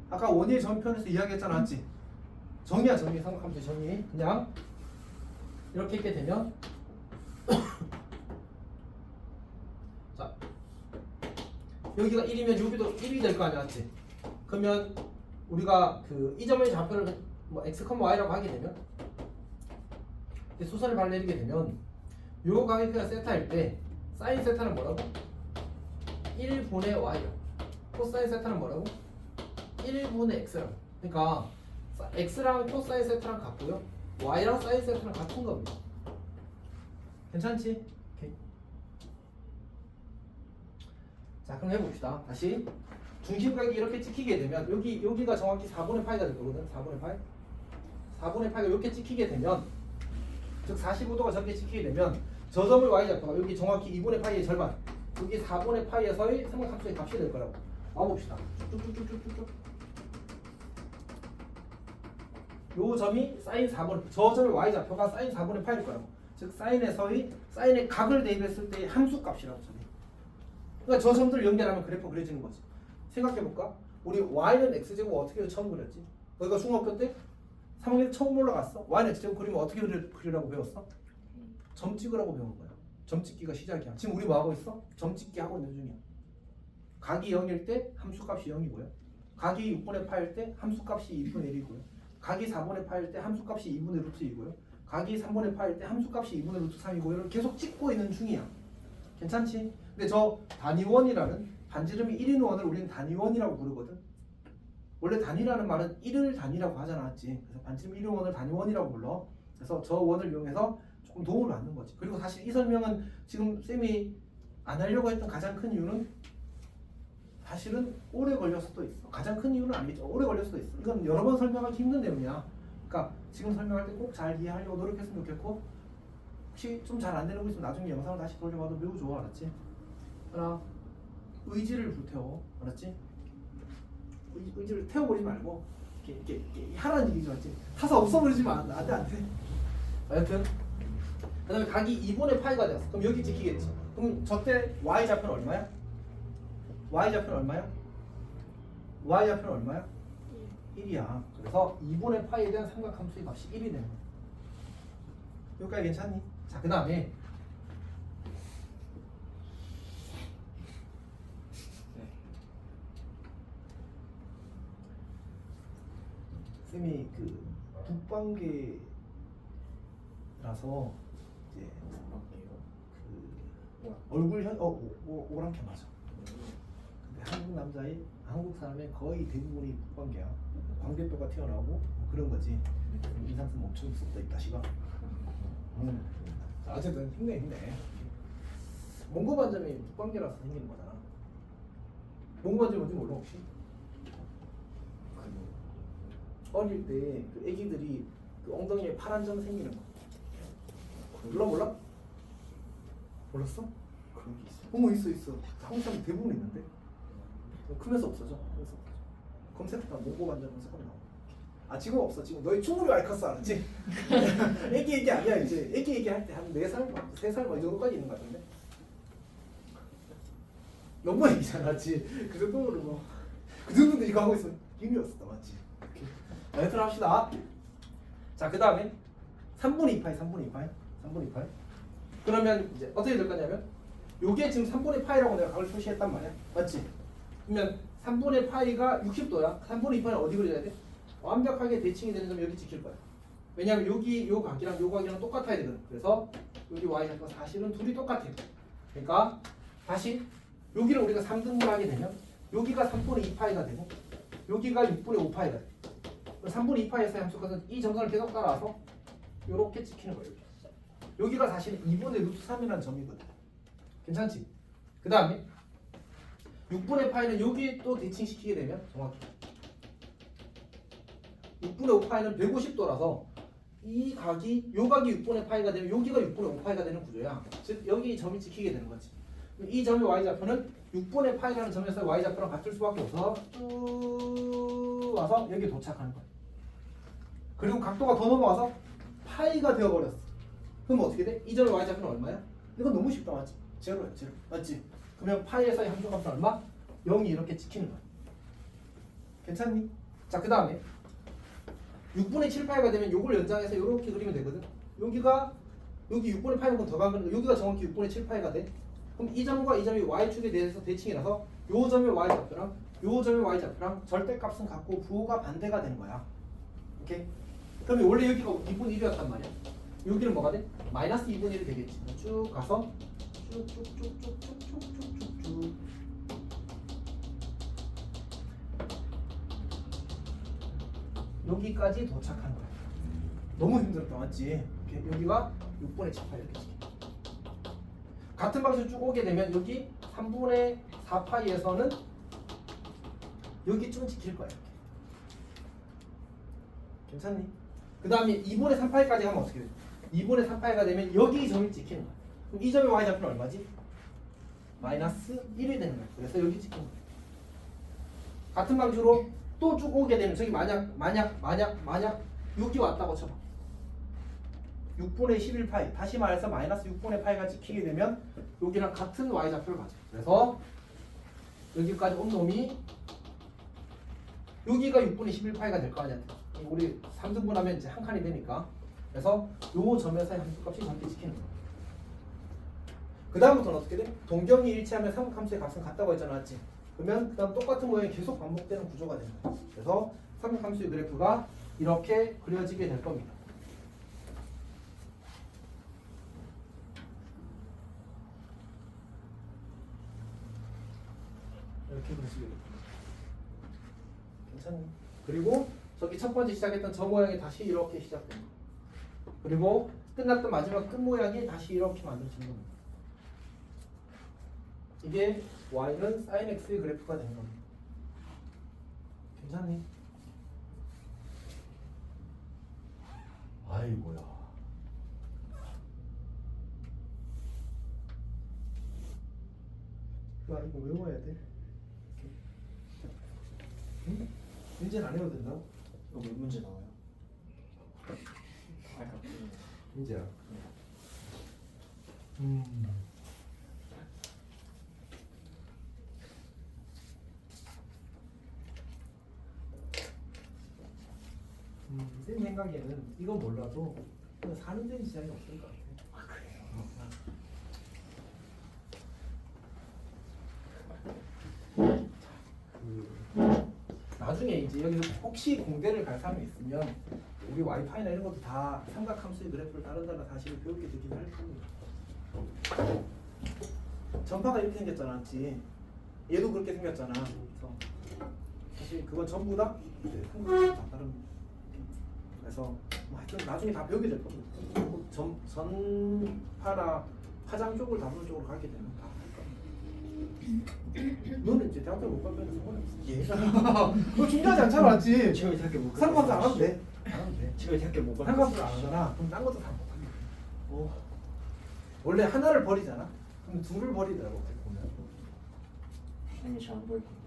아까 원의 점편에서 이야기했잖아, 맞지? 정의야, 정의. 삼각함수 정의. 그냥 이렇게 있게 되면 자, 여기가 1이면 여기도 1이 될 거 아니야, 맞지? 그러면 우리가 그 이 점의 좌표를 뭐 x, y라고 하게 되면 수선을 발내리게 되면 요 가격표가 세타일 때 사인 세타는 뭐라고? 1분의 y야. 코사인 세타는 뭐라고? 1분의 x라고. 그러니까 x랑 코사인 세타랑 같고요. y랑 사인 세타랑 같은 겁니다. 괜찮지? 오케이. 자, 그럼 해봅시다. 다시 중심각이 이렇게 찍히게 되면 여기가 정확히 4분의 파이가 될 거거든. 4분의 파이. 4분의 파이가 이렇게 찍히게 되면 즉 45도가 저렇게 찍히게 되면 저 점의 y 좌표가 여기 정확히 2분의 파이의 절반, 여기 4분의 파이에서의 삼각함수의 값이 될 거라고. 와봅시다. 쭉쭉쭉쭉쭉쭉. 요 점이 사인 4분, 저 점의 y 좌표가 사인 4분의 파이일 거라고. 즉 사인의 각을 대입했을 때의 함수 값이라고 점이. 그러니까 저 점들을 연결하면 그래프 그려지는 거지. 생각해볼까? 우리 y는 x제곱 어떻게 처음 그렸지? 너희가 중학교 때 3학년 처음 올라갔어? y는 x제곱 그리면 어떻게 그리라고 배웠어? 점 찍으라고 배운 거야. 점 찍기가 시작이야. 지금 우리 뭐 하고 있어? 점 찍기 하고 있는 중이야. 각이 0일 때 함수값이 0이고요. 각이 6분의 파일 때 함수값이 2분의 1이고요. 각이 4분의 파일 때 함수값이 2분의 루트 2고요. 각이 3분의 파일 때 함수값이 2분의 루트 3이고 이걸 계속 찍고 있는 중이야. 괜찮지? 근데 저 단위원이라는 반지름이 1인 원을 우리는 단위원이라고 부르거든. 원래 단위라는 말은 1을 단위라고 하잖아, 맞지? 그래서 반지름 1인 원을 단위원이라고 불러. 그래서 저 원을 이용해서 조금 도움을 받는 거지. 그리고 사실 이 설명은 지금 쌤이 안 하려고 했던 가장 큰 이유는 사실은 오래 걸릴 수도 있어. 가장 큰 이유는 아니겠죠. 오래 걸릴 수도 있어. 이건 여러 번 설명하기 힘든 내용이야. 그러니까 지금 설명할 때 꼭 잘 이해하려고 노력했으면 좋겠고, 혹시 좀 잘 안 되는 거 있으면 나중에 영상을 다시 돌려봐도 매우 좋아, 알았지? 하나, 의지를 불태워, 알았지? 의지를 태워버리지 말고 이렇게 하라는 얘기죠, 알았지? 타서 없어버리지만 안 돼. 하여튼 그 다음에 각이 2분의 파이가 되었어. 그럼 여기 찍히겠지. 그럼 저때 y 좌표는 얼마야? y 좌표는 얼마야? y 좌표는 얼마야? 1이야. 그래서 2분의 파이에 대한 삼각함수의 값이 1이 되는 거야. 여기까지 괜찮니? 자, 그 다음에 쌤이 그 북방계라서 이제 그 얼굴 오랑캐 맞아. 근데 한국 남자의 한국 사람의 거의 대부분이 북방계야. 광대뼈가 튀어나오고 뭐 그런 거지. 인상쓰면 엄청 무섭다 이 다시가. 어쨌든 힘내. 몽고 반점이 북방계라서 생기는 거잖아. 몽고 반점 뭔지 몰라 혹시? 어릴 때 그 애기들이 그 엉덩이에 파란 점 생기는 거 몰라? 몰랐어? 그런 게 있어. 어머 있어. 한국 사람 대부분 있는데 크면서 없어져. 검색해봐. 몽고 반점 검색하면 나와. 아 지금 없어. 지금 너희 충분히 많이 컸어, 알았지? 애기 아니야 이제. 애기 할 때 한 4살, 3살 뭐 이 정도까지 있는 것 같은데. 너무 얘기잖아, 맞지? 그 정도로 뭐. 그 정도도 이거 하고 있으면 힘이었어, 맞지? 오케이. 자, 여튼 합시다. 자, 그 다음에 3분의 2파이, 3분의 2파이, 3분의 2파이. 그러면 이제 어떻게 될 거냐면, 요게 지금 3분의 파이라고 내가 각을 표시했단 말이야, 맞지? 그러면 3분의 파이가 60도야. 3분의 2파이는 어디 그려야 돼? 완벽하게 대칭이 되는 점 여기 찍힐 거야. 왜냐면 여기 요 각이랑 요 각이랑 똑같아야 되거든. 그래서 여기 y좌표가 사실은 둘이 똑같아요. 그러니까 다시 여기를 우리가 3등분 하게 되면 여기가 3분의 2파이가 되고 여기가 6분의 5파이가 돼. 3분의 2파이에서 함수값은 이 점선을 계속 따라서 이렇게 찍히는 거예요. 여기가 사실 2분의 루트 3이라는 점이거든. 괜찮지? 그 다음에 6분의 파이는 여기 또 대칭시키게 되면 정확히 6분의 5파이는 150도라서 이 각이 요 각이 6분의 파이가 되면 여기가 6분의 5파이가 되는 구조야. 즉 여기 점이 찍히게 되는 거지. 이 점의 y좌표는 6분의 파이라는 점에서 y좌표랑 같을 수밖에 없어서 쭉 와서 여기 도착하는 거야. 그리고 각도가 더 넘어가서 파이가 되어버렸어. 그럼 어떻게 돼? 이 점의 y좌표는 얼마야? 이건 너무 쉽다, 맞지? 제로야, 제로. 맞지? 그러면 파이에서의 함수값은 얼마? 0이 이렇게 찍히는 거야. 괜찮니? 자, 그 다음에 6분의 7파이가 되면 요걸 연장해서 이렇게 그리면 되거든. 여기가 여기 6분의 파이만큼 더 가면 여기가 정확히 6분의 7파이가 돼. 그럼 이 점과 이 점이 y축에 대해서 대칭이라서 요 점의 y좌표랑 요 점의 y좌표랑 절대값은 같고 부호가 반대가 되는 거야. 오케이? 그러면 원래 여기가 2분의 1이었단 말이야. 여기는 뭐가 돼? 마이너스 2분의 1이 되겠지. 쭉 가서 쭉쭉쭉쭉쭉쭉쭉쭉 여기까지 도착한 거야. 너무 힘들었다, 맞지? 이렇게 여기가 6분의 7파이 이렇게 찍혀. 같은 방식으로 쭉 오게 되면 여기 3분의 4파이에서는 여기 좀 지킬 거야. 이렇게. 괜찮니? 그 다음에 2분의 3파이까지 하면 어떻게 돼? 2분의 3파이가 되면 여기 점이 찍히는 거야. 그럼 이 점의 y좌표는 얼마지? 마이너스 1이 되는 거야. 그래서 여기 찍히는 거야. 같은 방식으로 또 쭉 오게 되면 저기 만약 여기 왔다고 쳐봐. 6분의 11파이 다시 말해서 마이너스 6분의 파이가 찍히게 되면 여기랑 같은 y좌표를 가져. 그래서 여기까지 온 놈이 여기가 6분의 11파이가 될 거 아니야. 우리 3등분 하면 이제 한 칸이 되니까. 그래서 요 점에서의 함수값이 저렇게 찍히는 거야. 그 다음부터는 어떻게 돼? 동경이 일치하면 삼각함수의 값은 같다고 했잖아, 맞지? 그러면 그 다음 똑같은 모양이 계속 반복되는 구조가 되는 거야. 그래서 삼각함수의 그래프가 이렇게 그려지게 될 겁니다. 이렇게 그려지게 될 겁니다. 괜찮니? 그리고 저기 첫 번째 시작했던 저 모양이 다시 이렇게 시작됩니다. 그리고 끝났던 마지막 끝 모양이 다시 이렇게 만들어지는 겁니다. 이게 y는 sin x의 그래프가 되는 겁니다. 괜찮니? 아이고야. 이거 외워야 돼. 응? 문제는 안 해도 된다고? 이거 몇 문제 나와요? 아까 문제야. 내 생각에는 이건 몰라도 그냥 사는 데는 지장이 없을 것 같아. 아 그래요? 나중에 이제 여기서 혹시 공대를 갈 사람이 있으면 우리 와이파이나 이런 것도 다 삼각함수의 그래프를 따른다는 사실을 배우게 되긴 할 겁니다. 전파가 이렇게 생겼잖아, 맞지? 얘도 그렇게 생겼잖아. 그래서 사실 그건 전부 다 삼각함수 다 다릅니다. 그래서 뭐 하여튼 나중에 다 배우게 될 겁니다. 전파나 파장 쪽을 다루는 쪽으로 가게 되면 다 할 겁니다. 너는 이제 대학교 못 갈 거는 상관없어. 예? 너 중요하지 않잖아, 맞지? 제가 이렇게 못 삼각함수 안 하면 돼. 안 하면 돼. 제가 이렇게 못 가. 삼각함수를 안 하잖아. 그럼 딴 것도 다 못합니다. 원래 하나를 버리잖아. 그럼 둘을 버리더라고. 어떻게 보면. 아니 저안 보일 건데.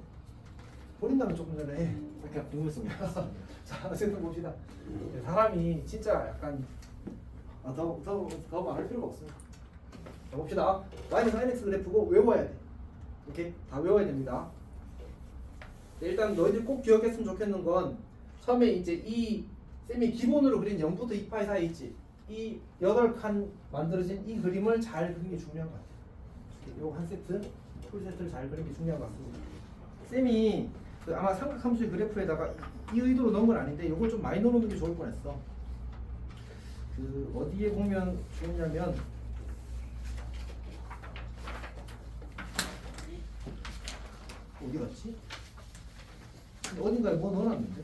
버린다면 조금 전에. 그냥 궁금해서 물어봤어요. 자, 생각 봅시다. 사람이 진짜 약간 더 말할 필요가 없습니다. 자, 봅시다. y는 sin x 그래프고 외워야 돼. 이렇게 다 외워야 됩니다. 네, 일단 너희들 꼭 기억했으면 좋겠는 건 처음에 이제 이 쌤이 기본으로 그린 0부터 2파이 사이 있지. 이 8칸 만들어진 이 그림을 잘 그리는 게 중요한 것 같아요. 요 한 세트, 풀 세트를 잘 그리는 게 중요한 것 같습니다. 쌤이 그 아마 삼각함수의 그래프에다가 이 의도로 넣은 건 아닌데 요걸 좀 많이 넣어놓는 게 좋을 뻔했어. 그 어디에 보면 좋냐면 어디 갔지? 어딘가에 뭐 넣어놨는데?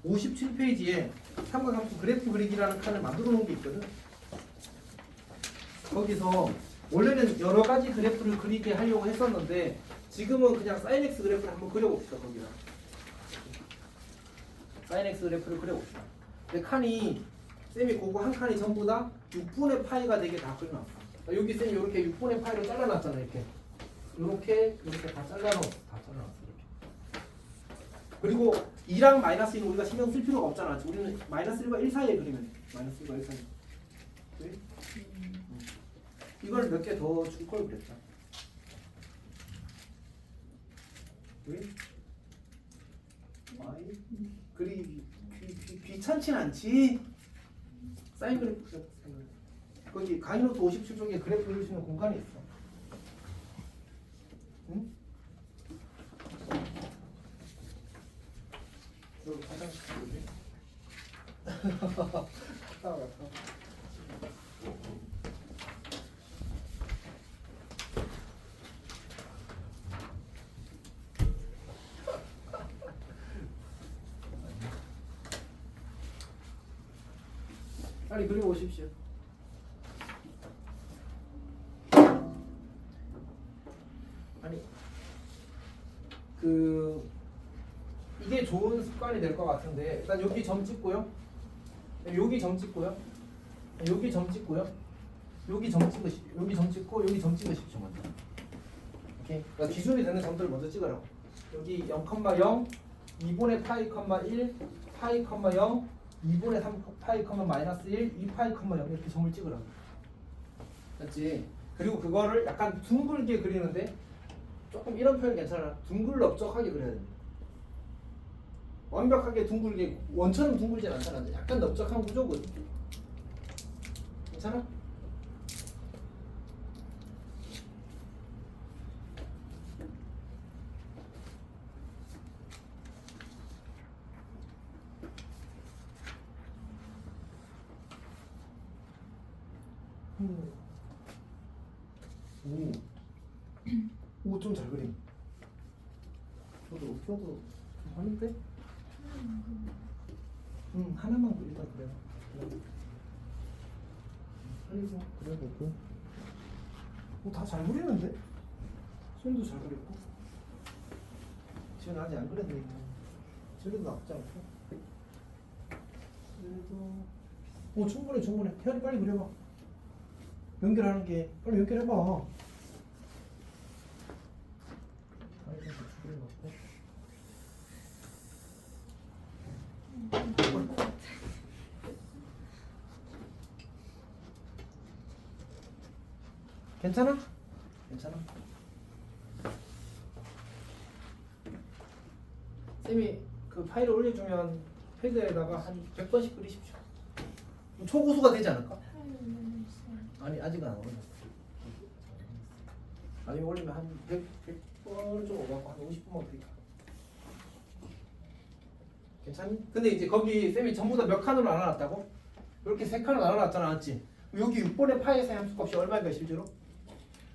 57페이지에 삼각함수 그래프 그리기라는 칸을 만들어 놓은 게 있거든. 거기서 원래는 여러 가지 그래프를 그리게 하려고 했었는데 지금은 그냥 sin x 그래프를 한번 그려봅시다. 거기다 sin x 그래프를 그려봅시다. 근데 칸이 쌤이 그거 한 칸이 전부 다 6분의 파이가 되게 다 그려놨어. 여기 쌤이 이렇게 6분의 파이로 잘라놨잖아. 이렇게 다 잘라놨어. 이렇게. 그리고 2랑 마이너스 1은 우리가 신경 쓸 필요가 없잖아. 우리는 마이너스 1과 1 사이에 그리면 돼. 마이너스 1과 1 사이에. 네? 이걸 몇 개 더 줄 걸 그랬죠. 왜? 귀찮진 않지? 사인 그래프 거기 강의노트 57쪽에 그래프 그리시는 공간이 있어. 응? 여기 화장실 어디? 갔다 와. 빨리 그리고 오십시오. 아니 이게 좋은 습관이 될 것 같은데 일단 여기 점 찍고요. 여기 점 찍고요. 여기 점 찍고요. 여기 점 찍으십시오. 여기 점 찍고 여기 점 찍으십시오 먼저. 오케이. 그러니까 기준이 되는 점들을 먼저 찍으라고. 여기 0,0, 2분의 파이, 1, 파이, 0, 2분의 3 파이, 마이너스 1, 2 파이, 0 이렇게 점을 찍으라고. 맞지? 그리고 그거를 약간 둥글게 그리는데 조금 이런 표현 괜찮아. 둥글넓적하게 그려야 됩니다. 완벽하게 둥글게 원처럼 둥글진 않잖아. 약간 넓적한 구조거든. 괜찮아? 오, 좀 잘 그림. 저도 좀 하는데? 하나만 일단 그려. 그리고 그려보고. 다 잘 그리는데? 손도 잘 그렸고. 지금 아직 안 그렸네. 저래도 나쁘지 않고. 그래도 충분해. 태연이 빨리 그려봐. 연결하는 게 빨리 연결해봐. 괜찮아? 괜찮아? 쌤이 그 파일을 올려주면 패드에다가 한 100번씩 그리십시오. 초고수가 되지 않을까? 아니 아직은 안 올렸어. 아니 올리면 한 100번을 좀 오가고 한 50번만 그릴까? 괜찮니? 근데 이제 거기 쌤이 전부 다 몇 칸으로 나눠놨다고? 이렇게 3칸으로 나눠놨잖아, 맞지? 여기 6분의 파이에서의 함수값이 얼마인가 실제로?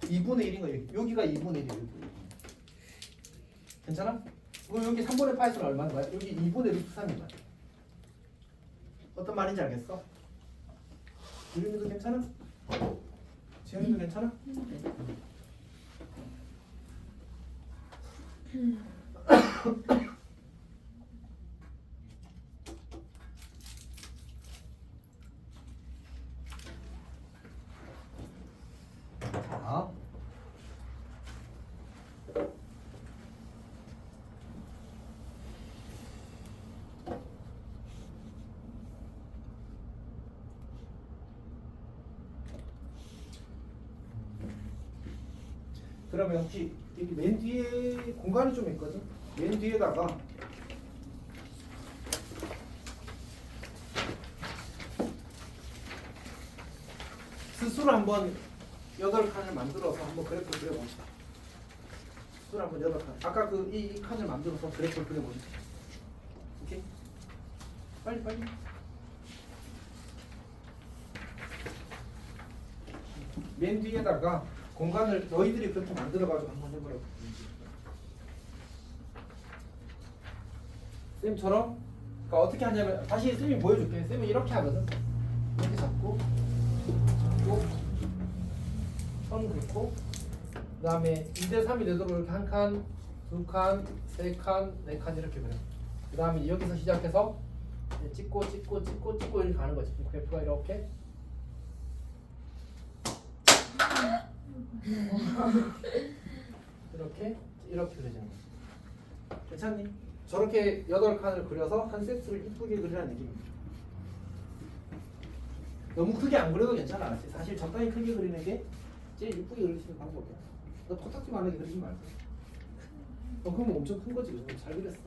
2분의 1인 거예요. 여기가 2분의 1이에요. 괜찮아? 그럼 여기 3분의 파이에서는 얼마인 거야? 여기 2분의 루트 3인 거야. 어떤 말인지 알겠어? 유림이도 괜찮아? 지현이도 괜찮아? 자. 그러면 혹시 여기 맨 뒤에 공간이 좀 있거든. 맨 뒤에다가 스스로 한번 8칸을 만들어서 한번 그래프를 그려봅시다. 스스로 한번 8칸. 아까 그 이 칸을 만들어서 그래프를 그려보시죠. 오케이? 빨리 빨리. 맨 뒤에다가 공간을 너희들이 그렇게 만들어가지고 한번 해보라고. 쌤처럼 그러니까 어떻게 하냐면 다시 쌤이 보여줄게. 쌤이 이렇게 하거든. 이렇게 잡고 선 긋고 그 다음에 2대3이 되도록 이렇게 한 칸, 두 칸, 세 칸, 네 칸 이렇게 그려. 그 다음에 여기서 시작해서 찍고 이렇게 가는 거지. 그래프가 이렇게 이렇게 그려지는 거지. 괜찮니? 저렇게 8칸을 그려서 한 세트를 이쁘게 그리라는 얘기입니다. 너무 크게 안 그려도 괜찮아. 사실 적당히 크게 그리는 게 제일 이쁘게 그릴 수 있는 방법이야. 너 코딱지만하게 그리지 말고. 그러면 엄청 큰 거지. 잘 그렸어.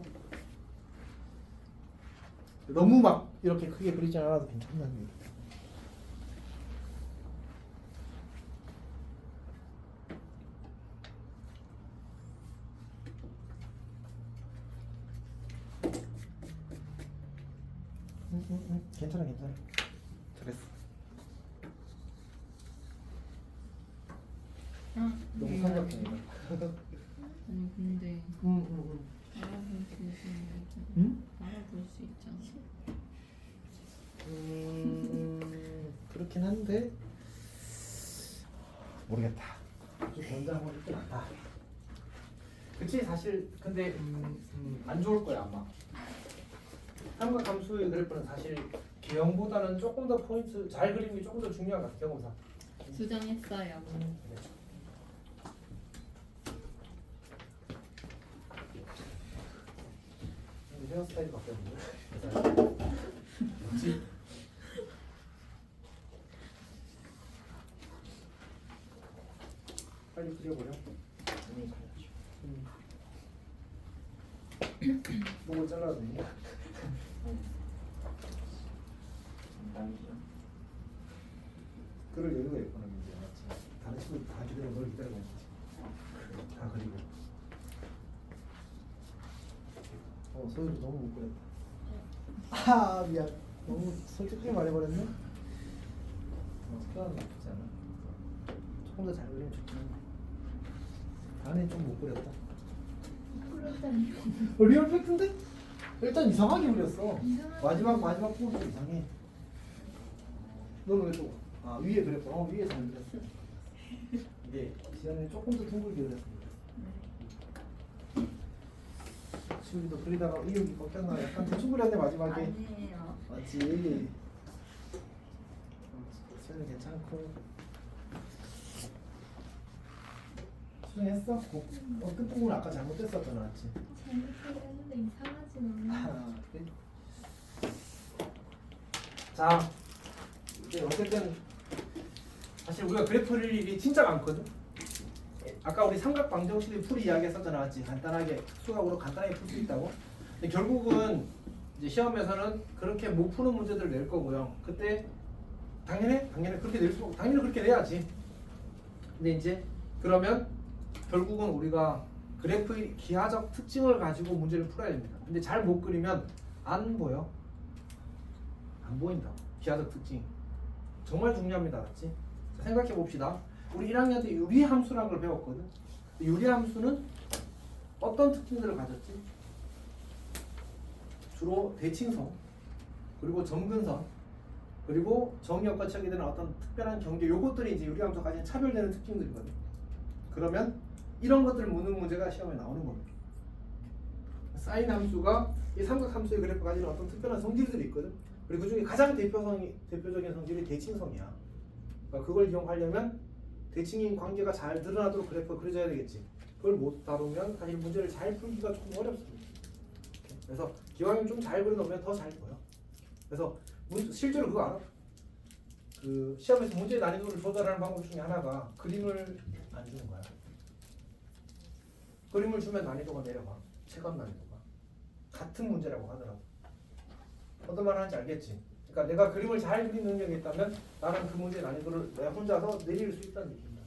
너무 막 이렇게 크게 그리지 않아도 괜찮다는 얘기. 괜찮아. 잘했어. 너무 삼각형이다. 아니 근데 알아볼 수 있는 알아볼 수 있잖아. 그렇긴 한데 모르겠다. 좀 변장하고 싶진 않다. 그치 사실 근데 안 좋을 거야 아마. 삼각함수의 그래프는 사실 개형보다는 조금 더 포인트 잘 그리는 게 조금 더 중요한 것 같아. 경험상. 수정했어요. 근데 헤어스타일이 바뀌었는데. 뭐지? 빨리 그려버려. 목을 잘라도 되냐? 그럴 여유가 있구나 이제 맞지? 다른 친구들 다 기다려 널 기다리고 있지. 다 그리고. 소율이 너무 못 그렸다. 아 미안. 너무 솔직하게 말해버렸네. 스케일은 나쁘지 않아. 조금 더 잘 그리면 좋긴 한데. 안에 좀 못 그렸다. 그렇다니요. 리얼 팩트인데? 일단 이상하게 그렸어. 이상하게. 마지막 부분도 이상해. 너는 왜 또? 아 위에 그렸구나. 위에 잘 그렸어. 이게 지난해 조금 더 둥글게 그렸습니다. 지금도 그리다가 의욕이 꺾였나 약간 대충 그렸네 마지막에. 아니에요. 맞지. 수현이 괜찮고. 수정했어? 끝부분 아까 잘못됐었잖아, 맞지? 잘못하긴 했는데 이상하진 않아. 아, 그래? 자, 이제 어쨌든 사실 우리가 그래프를 일이 진짜 많거든. 아까 우리 삼각 방정식의 풀이 이야기했었잖아, 맞지? 간단하게 수학으로 간단하게 풀 수 있다고. 근데 결국은 이제 시험에서는 그렇게 못 푸는 문제들을 낼 거고요. 그때 당연히 그렇게 낼 수, 당연히 그렇게 내야지. 근데 이제 그러면 결국은 우리가 그래프의 기하적 특징을 가지고 문제를 풀어야 됩니다. 근데 잘 못 그리면 안 보여. 안 보인다. 기하적 특징. 정말 중요합니다. 맞지? 자, 생각해 봅시다. 우리 1학년 때 유리함수라는 걸 배웠거든. 유리함수는 어떤 특징들을 가졌지? 주로 대칭성, 그리고 점근성, 그리고 정역과 척이 되는 어떤 특별한 경계, 요것들이 이제 유리함수가 가진 차별되는 특징들이거든. 그러면 이런 것들을 묻는 문제가 시험에 나오는 겁니다. 사인 함수가 이 삼각 함수의 그래프가 가지는 어떤 특별한 성질들이 있거든. 그리고 그 중에 가장 대표적인 성질이 대칭성이야. 그러니까 그걸 이용하려면 대칭인 관계가 잘 드러나도록 그래프가 그려져야 되겠지. 그걸 못 다루면 사실 문제를 잘 풀기가 조금 어렵습니다. 그래서 기왕이면 좀 잘 그려놓으면 더 잘 보여. 그래서 실제로 그거 알아? 그 시험에서 문제 난이도를 조절하는 방법 중에 하나가 그림을 안 주는 거야. 그림을 주면 난이도가 내려가. 체감 난이도가. 같은 문제라고 하더라도. 어떤 말 하는지 알겠지? 그러니까 내가 그림을 잘 그리는 능력이 있다면 나는 그 문제의 난이도를 내가 혼자서 내릴 수 있다는 얘기입니다.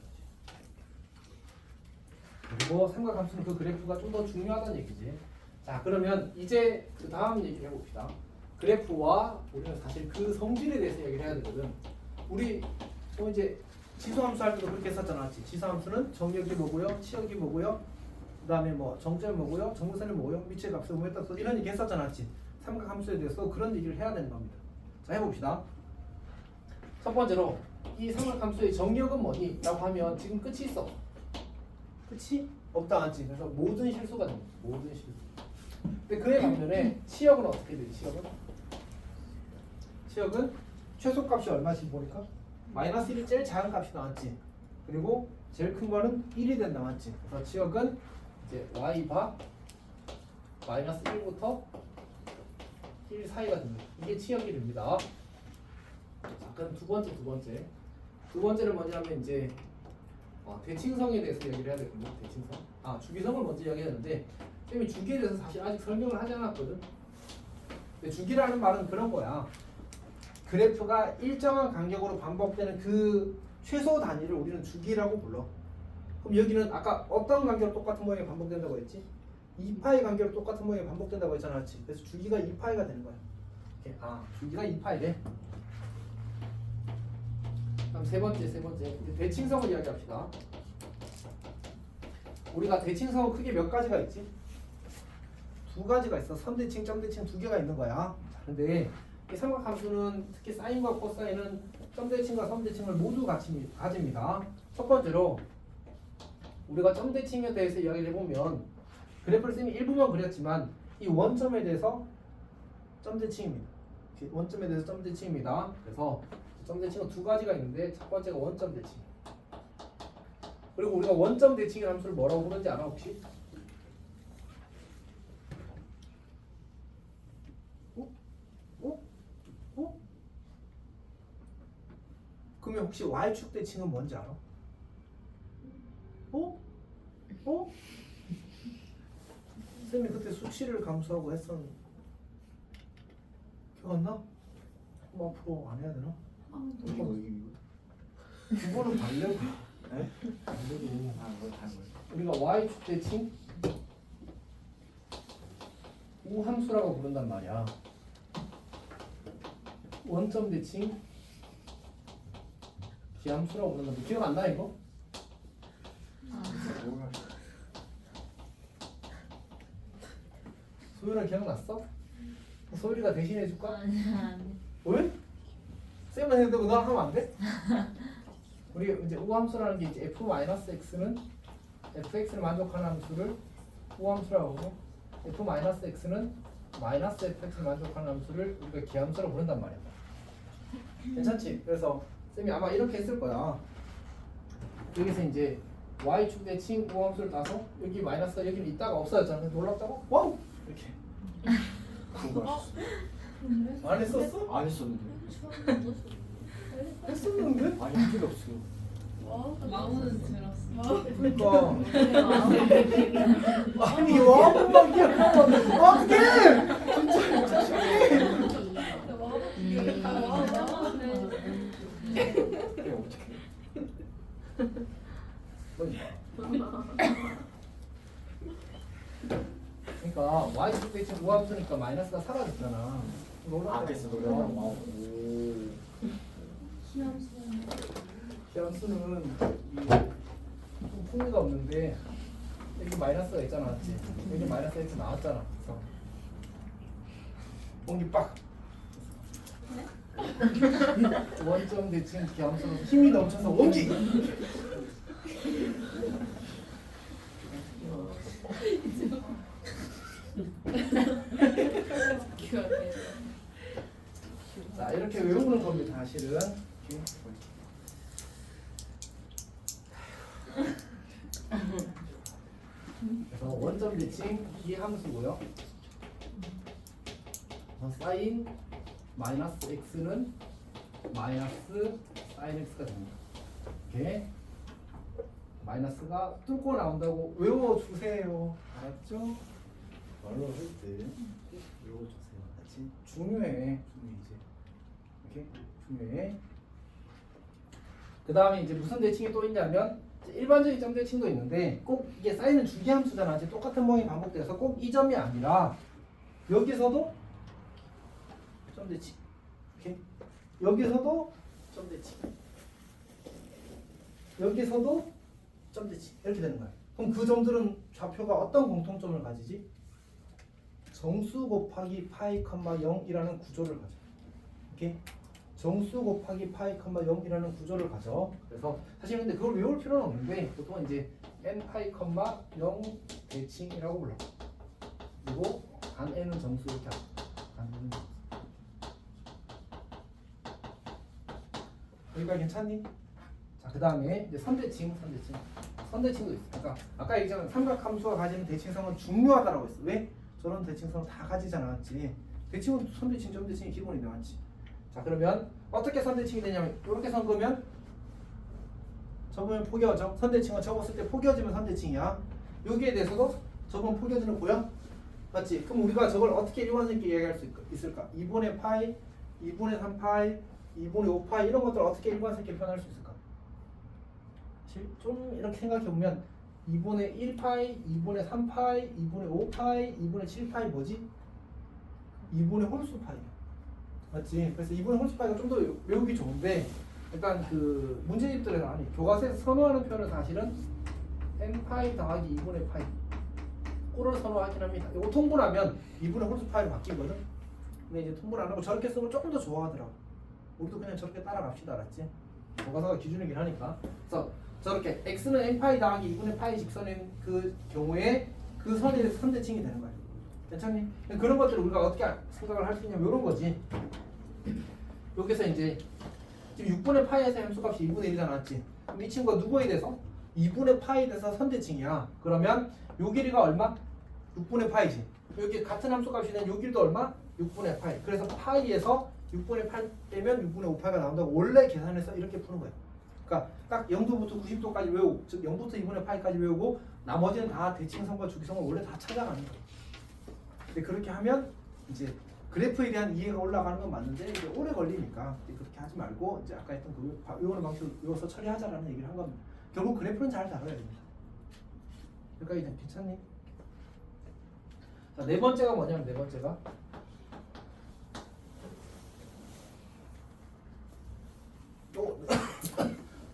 그리고 삼각함수는 그 그래프가 좀 더 중요하다는 얘기지. 자, 그러면 이제 그 다음 얘기를 해봅시다. 그래프와 우리는 사실 그 성질에 대해서 얘기를 해야 되거든. 우리 이제 지수함수 할 때도 그렇게 했었잖아. 지수함수는 정역이 뭐고요, 치역이 뭐고요, 그 다음에 뭐 정점이 뭐고요, 정근선이 뭐고요, 밑의 값을 뭐였다, 이런 얘기 했었잖아. 삼각함수에 대해서 그런 얘기를 해야 되는 겁니다. 자, 해봅시다. 첫 번째로 이 삼각함수의 정역은 뭐니? 라고 하면 지금 끝이 있어. 끝이 없다 하지. 그래서 모든 실수가 됩니다. 모든 실수. 근데 그에 반면에 치역은 어떻게 되지? 치역은 최소값이 얼마씩 보니까 마이너스 1이 제일 작은 값이 나왔지. 그리고 제일 큰 거는 1이 된다 맞지? 그래서 치역은 이제 y바 마이너스 1부터 1 사이가 됩니다. 이게 치역이 됩니다. 자, 그럼 두 번째는 뭐냐면 이제 대칭성에 대해서 얘기를 해야 되거든요. 대칭성. 주기성을 먼저 이야기했는데 쌤이 주기에 대해서 사실 아직 설명을 하지 않았거든. 근데 주기라는 말은 그런 거야. 그래프가 일정한 간격으로 반복되는 그 최소 단위를 우리는 주기라고 불러. 그럼 여기는 아까 어떤 간격으로 똑같은 모양이 반복된다고 했지? 2파이 간격으로 똑같은 모양이 반복된다고 했잖아. 그래서 주기가 2파이가 되는 거야. 이렇게. 주기가 2파이래. 그럼 세 번째 이제 대칭성을 이야기합시다. 우리가 대칭성은 크게 몇 가지가 있지? 두 가지가 있어. 선대칭, 점대칭 두 개가 있는 거야. 근데 이 삼각함수는 특히 사인과 코사인은 점대칭과 선대칭을 모두 같이 가집니다. 첫 번째로 우리가 점대칭에 대해서 이야기를 해보면 그래프를 쌤이 일부만 그렸지만 이 원점에 대해서 점대칭입니다. 원점에 대해서 점대칭입니다. 그래서 점대칭은 두 가지가 있는데 첫 번째가 원점 대칭. 그리고 우리가 원점 대칭의 함수를 뭐라고 부르는지 알아 혹시? 그러면 혹시 y축 대칭은 뭔지 알아? 쌤이 그때 수치를 감수하고 했었는데 기억 안 나? 한번 앞으로 안 해야 되나? 두 번은 달려고. 네? 달려고. 그거 다 뭐예요? 우리가 y축 대칭 우함수라고 부른단 말이야. 원점 대칭 기함수라고 부른다는데 기억 안 나 이거? 소율은 기억났어? 소율이가 대신해 줄까? 아니. 왜? 쌤은 해도 너 하면 안 돼? 우리 이제 우함수라는 게 이제 f-x는 fx를 만족하는 함수를 우함수라고 하고 f-x는 마이너스 fx를 만족하는 함수를 우리가 기함수라고 부른단 말이야. 괜찮지? 그래서 쌤이 아마 이렇게 했을 거야. 여기서 이제 y축 대칭 우함수를 따서 여기 마이너스가 여기는 있다가 없어졌잖아. 놀랍다고? 와우! 이렇게. 그거 안 했었어? 안 했었는데. 했었는데? 아니 한 적이 없어요. 마음은 들었어. 그러니까 아니 와보만 기억하면 어떡해! 진짜 그래 어떻게? 그러니까 y축 대칭 우함수니까 마이너스가 사라졌잖아. 그래서 노래방 기함수는 좀 풍미가 없는데 여기 마이너스가 있잖아, 맞지? 여기 마이너스 x 나왔잖아. 그래서 공기 빡. 원점 대칭 기함수로 힘이 넘쳐서 원기. 자, 이렇게 외우는 겁니다, 사실은. 그래서 원점 대칭 기함수고요. 사인 마이너스 x는 마이너스 사인 x가 됩니다. 이렇게 마이너스가 뚫고 나온다고 외워주세요. 알았죠? 말로 할때 외워주세요. 같이 중요해. 이제 이렇게 중요해. 그 다음에 이제 무슨 대칭이 또 있냐면 일반적인 점 대칭도 있는데 꼭 이게 사인은 주기함수잖아. 이제 똑같은 모양이 반복돼서 꼭 이 점이 아니라 여기서도 점 대칭. 이렇게 여기서도 점 대칭. 여기서도 점 대칭. 이렇게 되는 거야. 그럼 그 점들은 좌표가 어떤 공통점을 가지지? 정수 곱하기 파이, 0이라는 구조를 가져. 이렇게 정수 곱하기 파이, 0이라는 구조를 가져. 그래서 사실 근데 그걸 외울 필요는 없는데 보통 이제 n 파이, 0 대칭이라고 불러. 그리고 단 n은 정수 이렇게 하고. 단 n은 정수. 여기까지 괜찮니? 자, 그 다음에 이제 선대칭. 선대칭도 있어. 그러니까 아까 얘기했잖아. 삼각함수가 가지는 대칭성은 중요하다라고 했어. 왜? 저런 대칭성 다 가지잖아, 맞지? 대칭은 선대칭, 점대칭이 기본인데, 맞지? 자, 그러면 어떻게 선대칭이 되냐면 이렇게 선 거면 접으면 포개어져. 선대칭은 접었을 때 포개어지면 선대칭이야. 여기에 대해서도 접으면 포개어지는 보여? 맞지? 그럼 우리가 저걸 어떻게 일관성있게 이야기할 수 있을까? 2분의 파이, 2분의 3파이, 2분의 5파이 이런 것들 어떻게 일관성있게 표현할 수 있을까? 좀 이렇게 생각해보면 2분의 1파이, 2분의 3파이, 2분의 5파이, 2분의 7파이 뭐지? 2분의 홀수파이 맞지? 그래서 2분의 홀수파이가 좀 더 외우기 좋은데 일단 그 문제집들에서 아니 교과서에서 선호하는 표현은 사실은 n파이 더하기 2분의 파이 꼴을 선호하긴 합니다. 이거 통분하면 2분의 홀수파이로 바뀌거든. 근데 이제 통분 안 하고 저렇게 쓰면 조금 더 좋아하더라고. 우리도 그냥 저렇게 따라갑시다. 알았지? 교과서가 기준이긴 하니까. 그래서 저렇게 x는 n파이 더하기 2분의 파이 직선인 그 경우에 그 선이 선대칭이 되는 거야. 괜찮니? 그런 것들을 우리가 어떻게 생각을 할 수 있냐면 이런 거지. 여기서 이제 지금 6분의 파이에서 함수값이 2분의 1이잖아, 맞지? 그럼 이 친구가 누구에 대해서? 2분의 파이에 대해서 선대칭이야. 그러면 요 길이가 얼마? 6분의 파이지. 여기 같은 함수값이 된 요 길이도 얼마? 6분의 파이. 그래서 파이에서 6분의 8 빼면 6분의 5파이가 나온다고 원래 계산해서 이렇게 푸는 거야. 그러니까 딱 0도부터 90도까지 외우고 즉 0부터 2분의 파이까지 외우고 나머지는 다 대칭성과 주기성을 원래 다 찾아가는 거야. 근데 그렇게 하면 이제 그래프에 대한 이해가 올라가는 건 맞는데 이제 오래 걸리니까 그렇게 하지 말고 이제 아까 했던 그 외우는 방식으로 외워서 처리하자라는 얘기를 한 겁니다. 결국 그래프는 잘 다뤄야 됩니다. 여기까지 좀 괜찮니? 자, 네 번째가 뭐냐면 네 번째가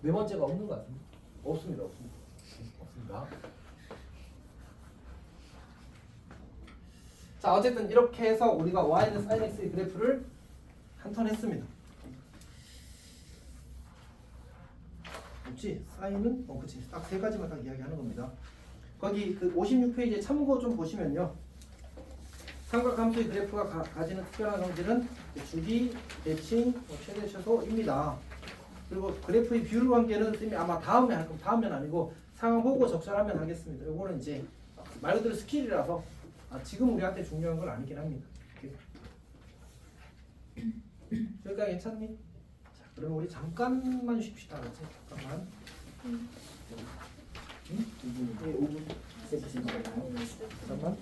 네 번째가 없는 것 같은데? 없습니다. 자, 어쨌든 이렇게 해서 우리가 y는 sin x의 그래프를 한 턴 했습니다. 그렇지? 사인은 그렇지. 딱 세 가지만 딱 이야기하는 겁니다. 거기 그 56페이지에 참고 좀 보시면요. 삼각함수의 그래프가 가지는 특별한 성질은 주기, 대칭, 최대, 최소입니다. 그리고 그래프의 비율 관계는 선생님이 아마 다음에 할 겁니다. 다음엔 아니고 상황 보고 적절하면 하겠습니다. 요거는 이제 말 그대로 스킬이라서 지금 우리한테 중요한 건 아니긴 합니다. 여기까지 괜찮니? 자, 그러면 우리 잠깐만 쉽시다. 그렇지? 잠깐만. 응? 5분. 5분. 잠깐만.